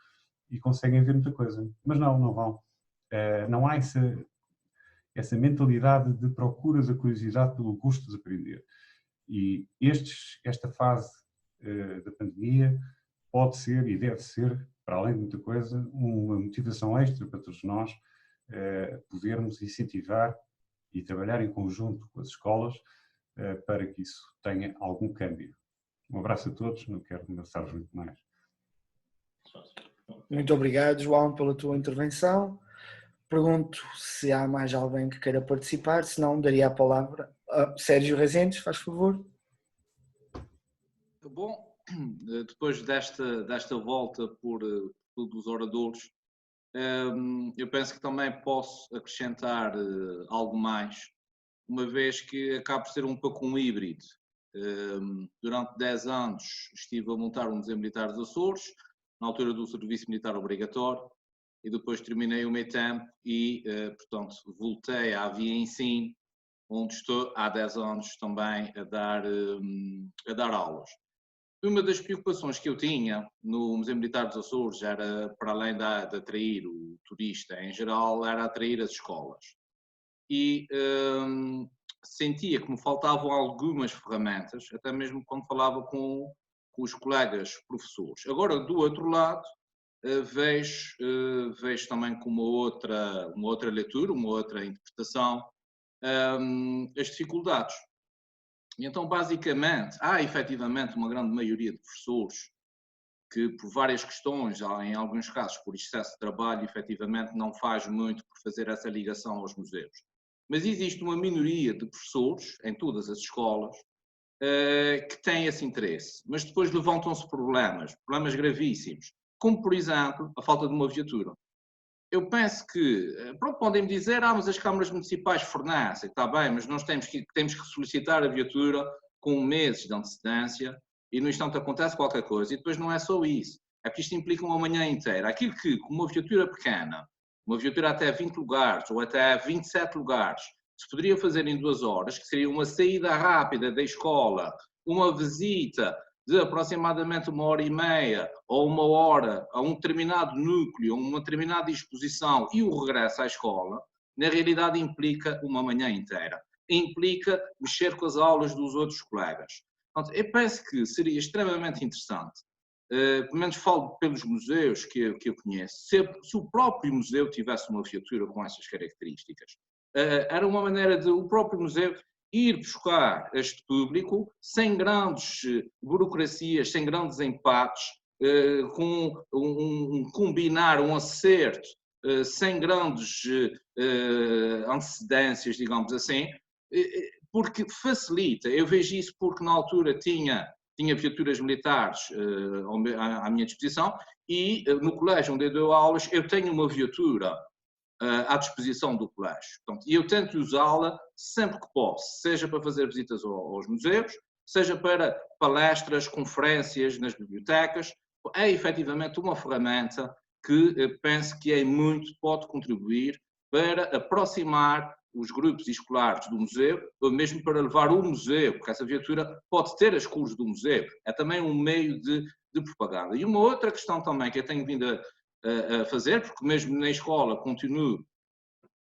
e conseguem ver muita coisa. Mas não vão. Não há essa mentalidade de procuras a curiosidade pelo gosto de aprender. E esta fase da pandemia pode ser e deve ser, para além de muita coisa, uma motivação extra para todos nós podermos incentivar e trabalhar em conjunto com as escolas para que isso tenha algum câmbio. Um abraço a todos, não quero amassar-vos muito mais. Muito obrigado, João, pela tua intervenção. Pergunto se há mais alguém que queira participar, se não, daria a palavra a Sérgio Rezendes, faz favor. Bom, depois desta volta por dos oradores, eu penso que também posso acrescentar algo mais, uma vez que acaba por ser um pouco um híbrido. Durante 10 anos estive a montar um Museu Militar dos Açores, na altura do serviço militar obrigatório, e depois terminei o meio tempo e, portanto, voltei à Via Ensino, onde estou há 10 anos também a dar aulas. Uma das preocupações que eu tinha no Museu Militar dos Açores era, para além de atrair o turista em geral, era atrair as escolas. E sentia que me faltavam algumas ferramentas, até mesmo quando falava com os colegas professores. Agora, do outro lado, vejo também com uma outra leitura, uma outra interpretação, as dificuldades. E então, basicamente, há efetivamente uma grande maioria de professores que, por várias questões, em alguns casos por excesso de trabalho, efetivamente não faz muito por fazer essa ligação aos museus. Mas existe uma minoria de professores, em todas as escolas, que têm esse interesse. Mas depois levantam-se problemas gravíssimos, como, por exemplo, a falta de uma viatura. Eu penso que, pronto, podem-me dizer, mas as câmaras municipais fornecem, está bem, mas nós temos que solicitar a viatura com meses de antecedência e no instante acontece qualquer coisa. E depois não é só isso, é que isto implica uma manhã inteira. Aquilo que, com uma viatura pequena, uma viatura até 20 lugares ou até 27 lugares, se poderia fazer em 2 horas, que seria uma saída rápida da escola, uma visita de aproximadamente 1h30 ou 1 hora a um determinado núcleo, a uma determinada exposição e o regresso à escola, na realidade implica uma manhã inteira. Implica mexer com as aulas dos outros colegas. Portanto, eu penso que seria extremamente interessante, pelo menos falo pelos museus que eu conheço, se o próprio museu tivesse uma viatura com essas características. Era uma maneira de o próprio museu ir buscar este público sem grandes burocracias, sem grandes empates, com combinar, um acerto, sem grandes antecedências, digamos assim, porque facilita. Eu vejo isso porque na altura tinha viaturas militares à minha disposição e no colégio onde eu dou aulas eu tenho uma viatura à disposição do colégio. Portanto, e eu tento usá-la sempre que posso, seja para fazer visitas aos museus, seja para palestras, conferências nas bibliotecas. É efetivamente uma ferramenta que penso que pode contribuir para aproximar os grupos escolares do museu, ou mesmo para levar o museu, porque essa viatura pode ter as cores do museu. É também um meio de propaganda. E uma outra questão também que eu tenho vindo a fazer, porque mesmo na escola continuo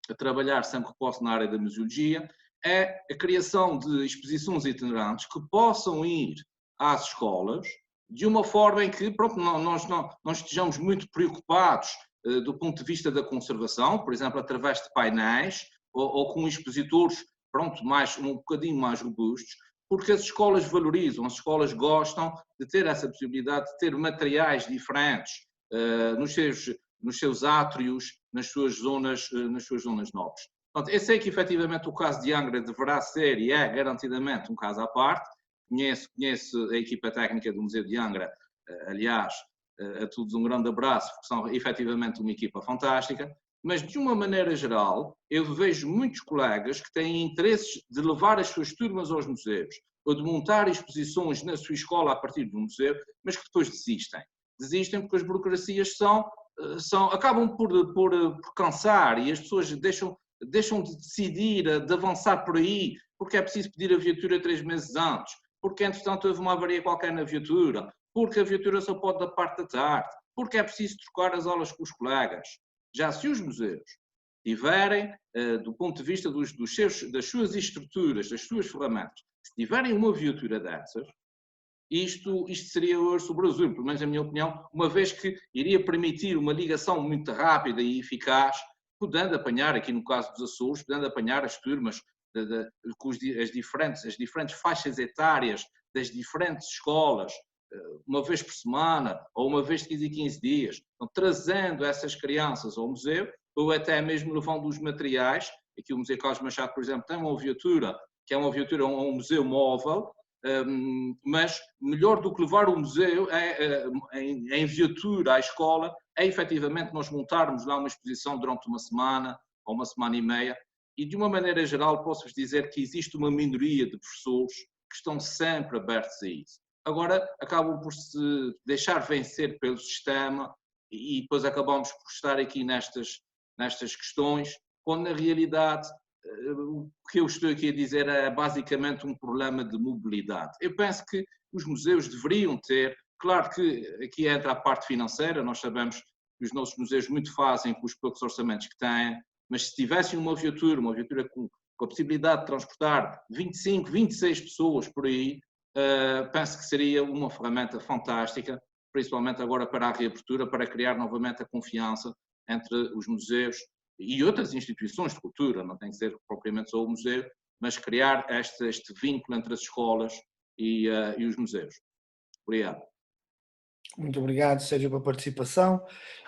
a trabalhar sempre que posso na área da museologia, é a criação de exposições itinerantes que possam ir às escolas de uma forma em que nós não estejamos muito preocupados do ponto de vista da conservação, por exemplo, através de painéis ou com expositores um bocadinho mais robustos, porque as escolas valorizam, as escolas gostam de ter essa possibilidade de ter materiais diferentes nos seus átrios, nas suas zonas nobres. Portanto, eu sei que efetivamente o caso de Angra deverá ser e é garantidamente um caso à parte. Conheço a equipa técnica do Museu de Angra, aliás, a todos um grande abraço, porque são efetivamente uma equipa fantástica, mas de uma maneira geral, eu vejo muitos colegas que têm interesses de levar as suas turmas aos museus, ou de montar exposições na sua escola a partir de um museu, mas que depois desistem. Desistem porque as burocracias acabam por cansar e as pessoas deixam de decidir, de avançar por aí, porque é preciso pedir a viatura 3 meses antes, porque entretanto houve uma avaria qualquer na viatura, porque a viatura só pode da parte da tarde, porque é preciso trocar as aulas com os colegas. Já se os museus tiverem, do ponto de vista das suas estruturas, das suas ferramentas, se tiverem uma viatura dessas, isto seria hoje sobre o azul, pelo menos na minha opinião, uma vez que iria permitir uma ligação muito rápida e eficaz, podendo apanhar, aqui no caso dos Açores, podendo apanhar as turmas com as diferentes faixas etárias das diferentes escolas, uma vez por semana ou uma vez de 15 em 15 dias, então, trazendo essas crianças ao museu, ou até mesmo levando os materiais. Aqui o Museu Carlos Machado, por exemplo, tem uma viatura, que é uma viatura, um museu móvel, mas melhor do que levar o museu em viatura à escola, é efetivamente nós montarmos lá uma exposição durante uma semana ou uma semana e meia, e de uma maneira geral posso-vos dizer que existe uma minoria de professores que estão sempre abertos a isso. Agora acabam por se deixar vencer pelo sistema e depois acabamos por estar aqui nestas questões, quando na realidade o que eu estou aqui a dizer é basicamente um problema de mobilidade. Eu penso que os museus deveriam ter, claro que aqui entra a parte financeira, nós sabemos que os nossos museus muito fazem com os poucos orçamentos que têm, mas se tivessem uma viatura com a possibilidade de transportar 25, 26 pessoas por aí, penso que seria uma ferramenta fantástica, principalmente agora para a reabertura, para criar novamente a confiança entre os museus e outras instituições de cultura, não tem que ser propriamente só o museu, mas criar este vínculo entre as escolas e os museus. Obrigado. Muito obrigado, Sérgio, pela participação.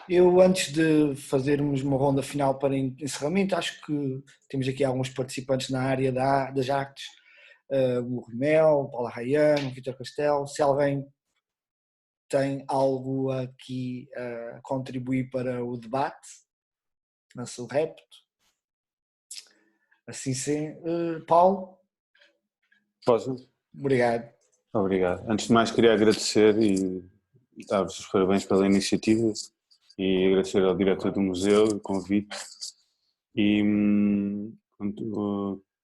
Eu, antes de fazermos uma ronda final para encerramento, acho que temos aqui alguns participantes na área das artes, o Rui Mel, o Paulo Arraiano, o Vítor Castelo. Se alguém tem algo aqui a contribuir para o debate, lança o repto. Assim sim. Paulo? Posso? Obrigado. Obrigado. Antes de mais, queria agradecer e dar-vos os parabéns pela iniciativa e agradecer ao diretor do museu o convite. E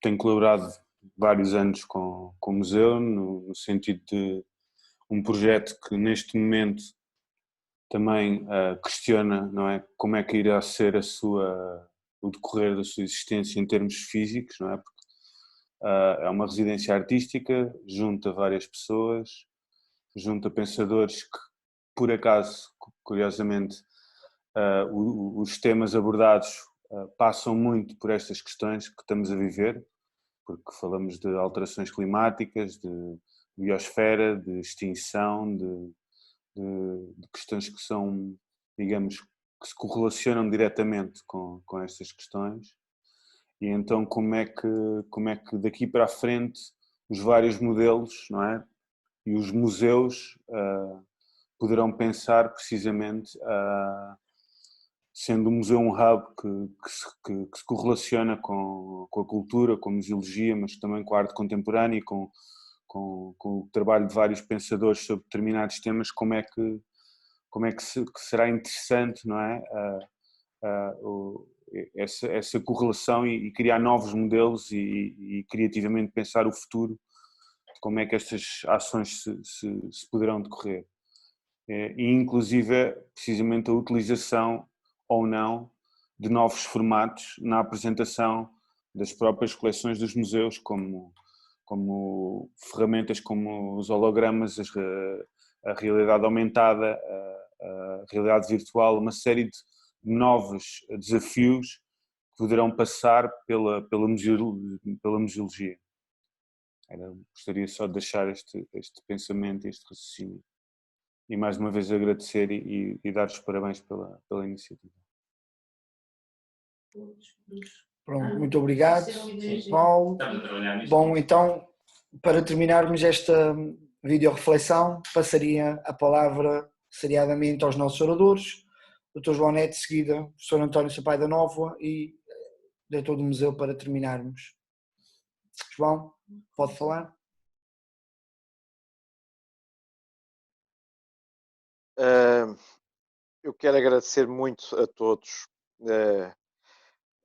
tenho colaborado vários anos com o museu, no sentido de um projeto que neste momento também questiona, não é, como é que irá ser o decorrer da sua existência em termos físicos, não é? Porque é uma residência artística, junta várias pessoas, junta pensadores que, por acaso, curiosamente, os temas abordados passam muito por estas questões que estamos a viver, porque falamos de alterações climáticas, de biosfera, de extinção, de questões que são, digamos, que se correlacionam diretamente com estas questões. E então como é que daqui para a frente os vários modelos, não é? E os museus poderão pensar precisamente, sendo o museu um hub que se correlaciona com a cultura, com a museologia, mas também com a arte contemporânea e com o trabalho de vários pensadores sobre determinados temas, como é que será interessante, não é? Essa correlação e criar novos modelos e criativamente pensar o futuro, de como é que estas ações se poderão decorrer. E inclusive, precisamente, a utilização ou não de novos formatos na apresentação das próprias coleções dos museus, como ferramentas como os hologramas, a realidade aumentada, a realidade virtual, uma série de novos desafios que poderão passar pela museologia. Gostaria só de deixar este pensamento, este raciocínio. E mais uma vez agradecer e dar os parabéns pela iniciativa. Pronto, muito obrigado, Paulo. Bom, então, para terminarmos esta videoreflexão, passaria a palavra seriadamente aos nossos oradores, Dr. João Neto, de seguida, Professor António Sampaio da Nova e diretor do museu, para terminarmos. João, pode falar? Eu quero agradecer muito a todos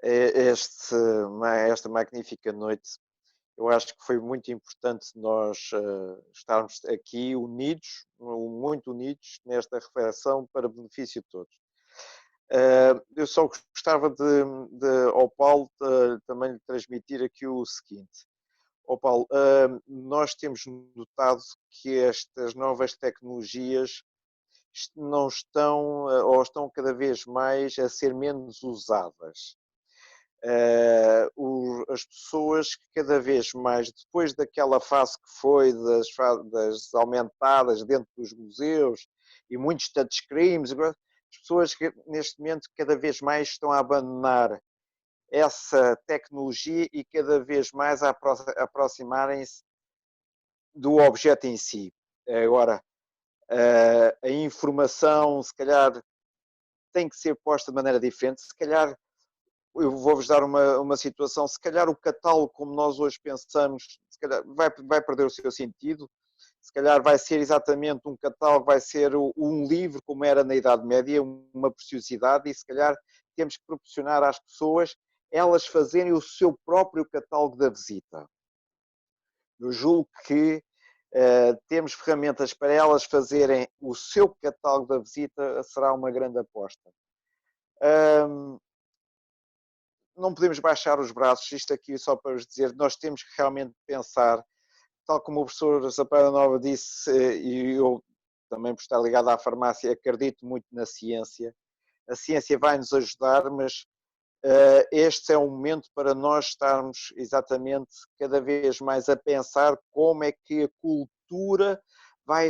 esta magnífica noite Eu acho que foi muito importante nós estarmos aqui unidos, muito unidos nesta reflexão para benefício de todos. Eu só gostava ao Paulo também lhe transmitir aqui o seguinte. Paulo, nós temos notado que estas novas tecnologias não estão, ou estão cada vez mais a ser menos usadas. As pessoas que cada vez mais, depois daquela fase que foi das aumentadas dentro dos museus e muitos touchscreens, as pessoas que neste momento cada vez mais estão a abandonar essa tecnologia e cada vez mais a aproximarem-se do objeto em si. Agora, a informação, se calhar, tem que ser posta de maneira diferente. Se calhar, eu vou-vos dar uma situação, se calhar o catálogo, como nós hoje pensamos, se calhar vai perder o seu sentido. Se calhar vai ser exatamente um catálogo, vai ser um livro, como era na Idade Média, uma preciosidade, e se calhar temos que proporcionar às pessoas elas fazerem o seu próprio catálogo da visita. Eu julgo que temos ferramentas para elas fazerem o seu catálogo da visita, será uma grande aposta. Não podemos baixar os braços, isto aqui só para vos dizer, nós temos que realmente pensar, tal como o professor Sampaio Nova disse, e eu também por estar ligado à farmácia, acredito muito na ciência. A ciência vai nos ajudar, mas este é um momento para nós estarmos exatamente cada vez mais a pensar como é que a cultura vai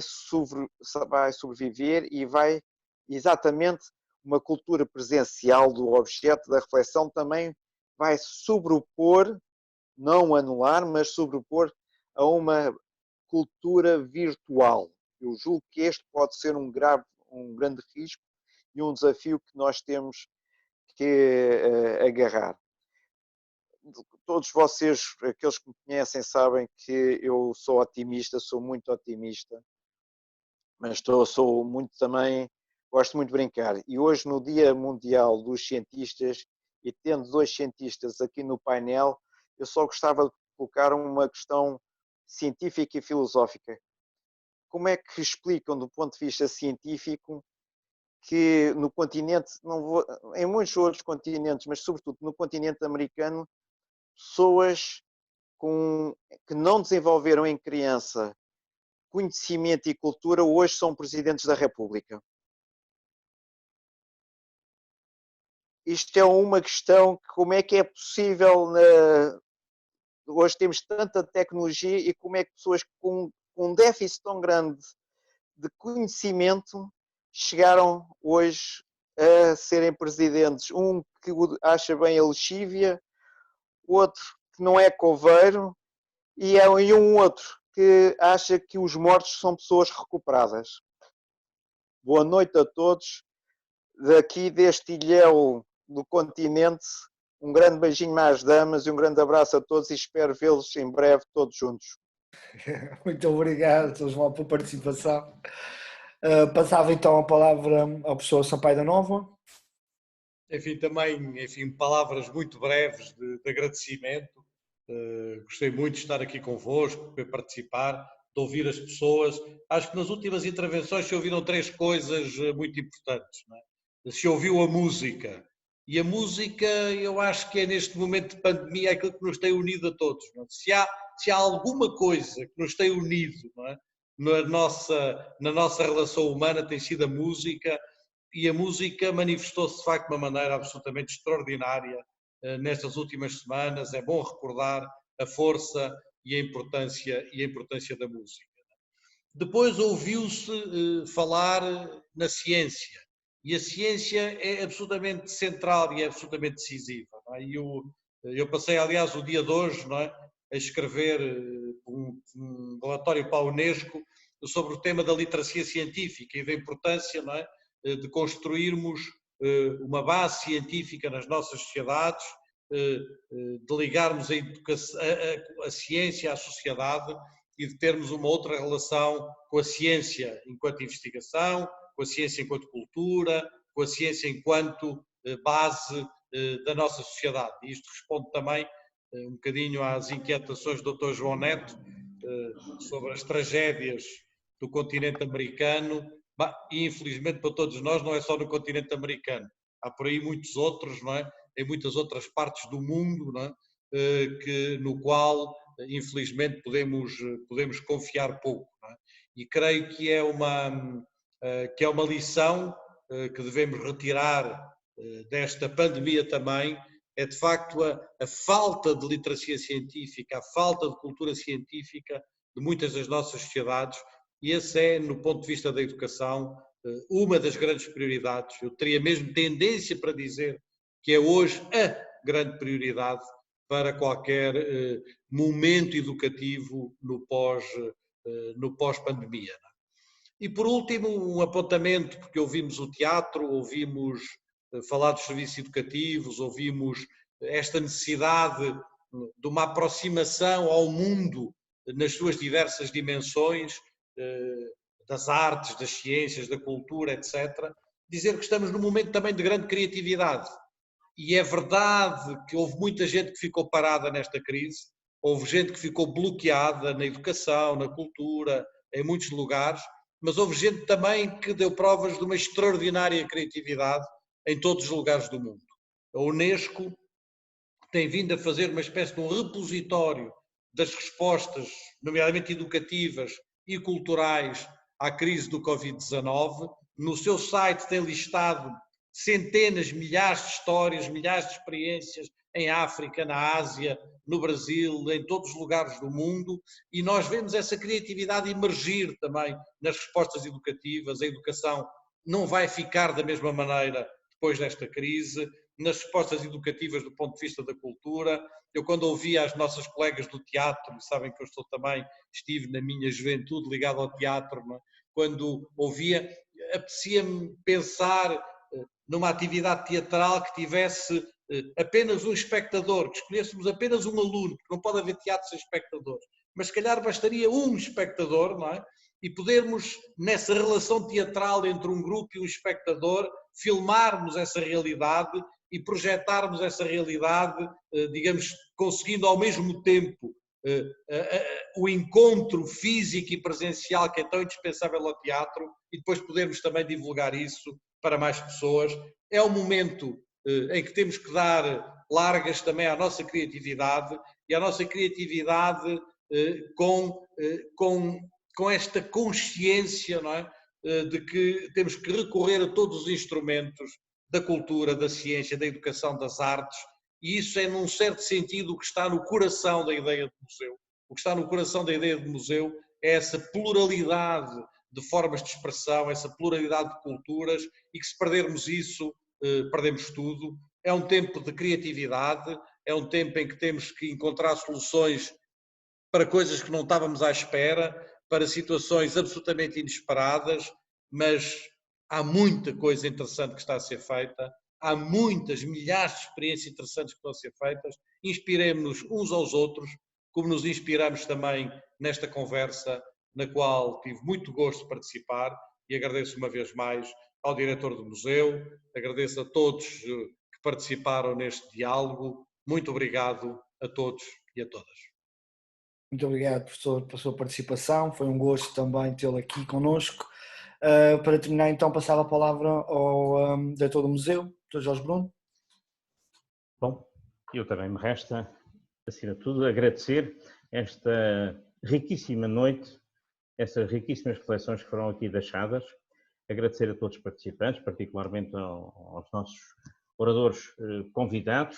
sobreviver e vai exatamente uma cultura presencial do objeto da reflexão também vai sobrepor, não anular, mas sobrepor a uma cultura virtual. Eu julgo que este pode ser um grande risco e um desafio que nós temos que agarrar. Todos vocês, aqueles que me conhecem, sabem que eu sou otimista, sou muito otimista, mas sou muito também, gosto muito de brincar. E hoje, no Dia Mundial dos Cientistas, e tendo 2 cientistas aqui no painel, eu só gostava de colocar uma questão científica e filosófica. Como é que explicam, do ponto de vista científico, que no continente, em muitos outros continentes, mas sobretudo no continente americano, pessoas que não desenvolveram em criança conhecimento e cultura hoje são presidentes da República? Isto é uma questão, como é que é possível, hoje temos tanta tecnologia e como é que pessoas com um déficit tão grande de conhecimento chegaram hoje a serem presidentes? Um que acha bem a lexívia, outro que não é coveiro e um outro que acha que os mortos são pessoas recuperadas. Boa noite a todos. Daqui deste ilhéu do continente, um grande beijinho às damas e um grande abraço a todos e espero vê-los em breve todos juntos. Muito obrigado, Sr. João, pela participação. Passava então a palavra ao professor Sampaio Nova. Enfim, também, palavras muito breves de agradecimento. Gostei muito de estar aqui convosco, de participar, de ouvir as pessoas. Acho que nas últimas intervenções se ouviram 3 coisas muito importantes. Não é? Se ouviu a música. E a música, eu acho que é neste momento de pandemia aquilo que nos tem unido a todos. Não é? Se há alguma coisa que nos tem unido, não é? na nossa relação humana, tem sido a música. E a música manifestou-se de facto de uma maneira absolutamente extraordinária nestas últimas semanas. É bom recordar a força e a importância da música. Depois ouviu-se falar na ciência, e a ciência é absolutamente central e é absolutamente decisiva. Não é? Eu passei, aliás, o dia de hoje, não é, a escrever um relatório para a Unesco sobre o tema da literacia científica e da importância, não é, de construirmos uma base científica nas nossas sociedades, de ligarmos a ciência à sociedade e de termos uma outra relação com a ciência enquanto investigação, com a ciência enquanto cultura, com a ciência enquanto base da nossa sociedade. E isto responde também um bocadinho às inquietações do Dr. João Neto sobre as tragédias do continente americano. E infelizmente para todos nós não é só no continente americano, há por aí muitos outros, não é? Em muitas outras partes do mundo, não é? No qual infelizmente podemos confiar pouco, não é? E creio que é uma lição que devemos retirar desta pandemia também, é de facto a falta de literacia científica, a falta de cultura científica de muitas das nossas sociedades, e esse é, no ponto de vista da educação, uma das grandes prioridades. Eu teria mesmo tendência para dizer que é hoje a grande prioridade para qualquer momento educativo no pós-pandemia. E por último, um apontamento, porque ouvimos o teatro, ouvimos falar dos serviços educativos, ouvimos esta necessidade de uma aproximação ao mundo nas suas diversas dimensões, das artes, das ciências, da cultura, etc. Dizer que estamos num momento também de grande criatividade. E é verdade que houve muita gente que ficou parada nesta crise, houve gente que ficou bloqueada na educação, na cultura, em muitos lugares, mas houve gente também que deu provas de uma extraordinária criatividade em todos os lugares do mundo. A Unesco tem vindo a fazer uma espécie de um repositório das respostas, nomeadamente educativas e culturais, à crise do Covid-19. No seu site tem listado centenas, milhares de histórias, milhares de experiências em África, na Ásia, no Brasil, em todos os lugares do mundo, e nós vemos essa criatividade emergir também nas respostas educativas. A educação não vai ficar da mesma maneira depois desta crise, nas respostas educativas do ponto de vista da cultura. Eu, quando ouvia as nossas colegas do teatro, sabem que eu estive na minha juventude ligado ao teatro, não é? Quando ouvia, apetecia-me pensar numa atividade teatral que tivesse apenas um espectador, que escolhêssemos apenas um aluno, porque não pode haver teatro sem espectadores, mas se calhar bastaria um espectador, não é? E podermos, nessa relação teatral entre um grupo e um espectador, filmarmos essa realidade e projetarmos essa realidade, digamos, conseguindo ao mesmo tempo o encontro físico e presencial que é tão indispensável ao teatro, e depois podermos também divulgar isso para mais pessoas. É um momento em que temos que dar largas também à nossa criatividade, e à nossa criatividade com esta consciência, não é? De que temos que recorrer a todos os instrumentos da cultura, da ciência, da educação, das artes, e isso é, num certo sentido, o que está no coração da ideia de museu. O que está no coração da ideia de museu é essa pluralidade de formas de expressão, essa pluralidade de culturas, e que se perdermos isso, perdemos tudo. É um tempo de criatividade, é um tempo em que temos que encontrar soluções para coisas que não estávamos à espera, para situações absolutamente inesperadas, mas há muita coisa interessante que está a ser feita, há muitas, milhares de experiências interessantes que estão a ser feitas. Inspiremos-nos uns aos outros, como nos inspiramos também nesta conversa, na qual tive muito gosto de participar, e agradeço uma vez mais ao diretor do museu, agradeço a todos que participaram neste diálogo. Muito obrigado a todos e a todas. Muito obrigado, professor, pela sua participação. Foi um gosto também tê-lo aqui connosco. Para terminar, então, passava a palavra ao diretor do museu, Dr. Jorge Bruno. Bom, eu também me resta, acima de tudo, agradecer esta riquíssima noite, essas riquíssimas reflexões que foram aqui deixadas, agradecer a todos os participantes, particularmente aos nossos oradores convidados,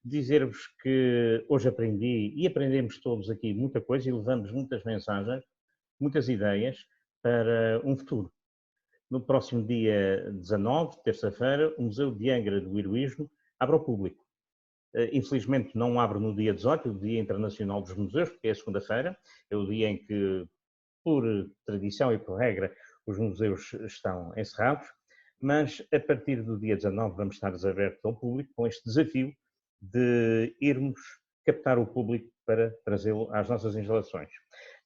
dizer-vos que hoje aprendi e aprendemos todos aqui muita coisa e levamos muitas mensagens, muitas ideias para um futuro. No próximo dia 19, terça-feira, o Museu de Angra do Heroísmo abre ao público. Infelizmente não abre no dia 18, o Dia Internacional dos Museus, porque é a segunda-feira, é o dia em que, por tradição e por regra, os museus estão encerrados, mas a partir do dia 19 vamos estar abertos ao público com este desafio de irmos captar o público para trazê-lo às nossas instalações.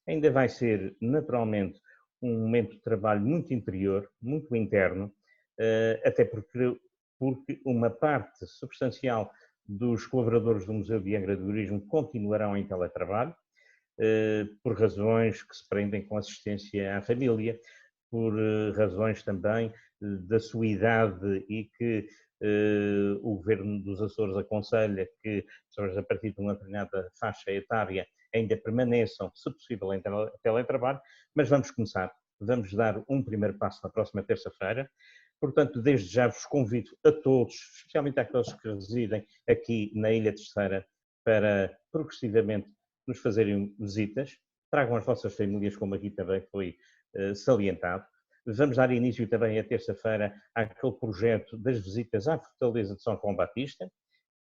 Ainda vai ser, naturalmente, um momento de trabalho muito interior, muito interno, até porque uma parte substancial dos colaboradores do Museu de Angra do Heroísmo continuarão em teletrabalho, por razões que se prendem com assistência à família, por razões também da sua idade e que o Governo dos Açores aconselha que pessoas a partir de uma determinada faixa etária ainda permaneçam, se possível, em teletrabalho, mas vamos começar. Vamos dar um primeiro passo na próxima terça-feira. Portanto, desde já vos convido a todos, especialmente àqueles que residem aqui na Ilha Terceira, para progressivamente nos fazerem visitas. Tragam as vossas famílias, como aqui também foi salientado. Vamos dar início também a terça-feira àquele projeto das visitas à Fortaleza de São João Batista,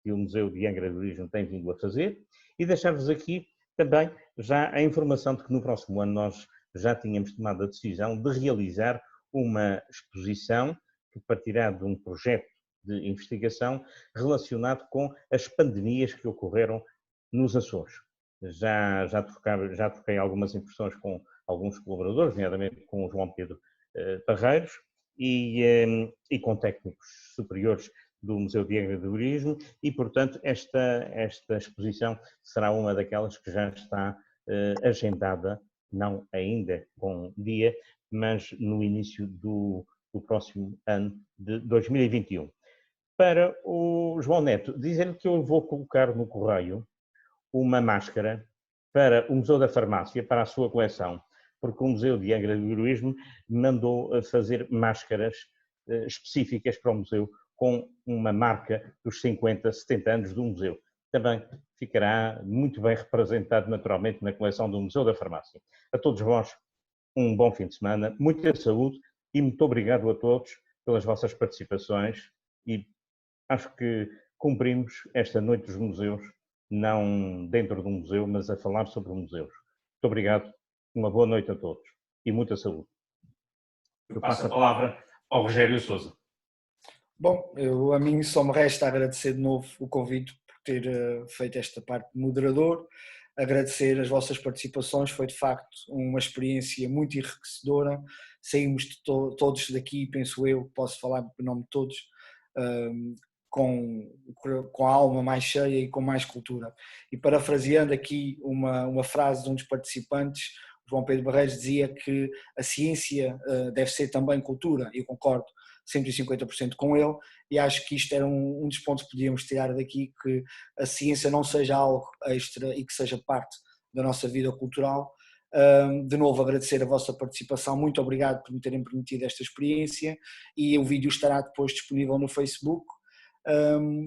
que o Museu de Angra do Heroísmo tem vindo a fazer, e deixar-vos aqui também já a informação de que no próximo ano nós já tínhamos tomado a decisão de realizar uma exposição que partirá de um projeto de investigação relacionado com as pandemias que ocorreram nos Açores. Já troquei algumas impressões com alguns colaboradores, nomeadamente com o João Pedro Parreiros e com técnicos superiores do Museu de Angra do Heroísmo e, portanto, esta exposição será uma daquelas que já está agendada, não ainda com dia, mas no início do próximo ano de 2021. Para o João Neto, dizer-lhe que eu vou colocar no correio uma máscara para o Museu da Farmácia, para a sua coleção, porque o Museu de Angra do Heroísmo mandou fazer máscaras específicas para o museu com uma marca dos 50, 70 anos do museu. Também ficará muito bem representado naturalmente na coleção do Museu da Farmácia. A todos vós, um bom fim de semana, muita saúde e muito obrigado a todos pelas vossas participações e acho que cumprimos esta Noite dos Museus, não dentro de um museu, mas a falar sobre museus. Muito obrigado, uma boa noite a todos e muita saúde. Eu passo a palavra ao Rogério Sousa. Bom, a mim só me resta agradecer de novo o convite por ter feito esta parte de moderador, agradecer as vossas participações, foi de facto uma experiência muito enriquecedora, saímos de todos daqui, penso eu, posso falar em nome de todos, com a alma mais cheia e com mais cultura. E parafraseando aqui uma frase de um dos participantes, João Pedro Barreiros dizia que a ciência deve ser também cultura, e eu concordo 150% com ele, e acho que isto era um dos pontos que podíamos tirar daqui, que a ciência não seja algo extra e que seja parte da nossa vida cultural. De novo agradecer a vossa participação, muito obrigado por me terem permitido esta experiência e o vídeo estará depois disponível no Facebook.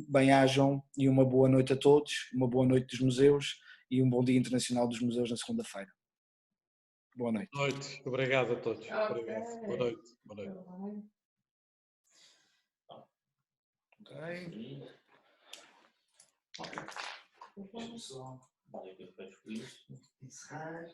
Bem-ajam e uma boa noite a todos, uma boa noite dos museus e um bom Dia Internacional dos Museus na segunda-feira. Boa noite. Boa noite, obrigado a todos. Obrigado. Boa noite. Boa noite. Ok. Deixa-me só. Onde é que eu fecho isso? Encerrar.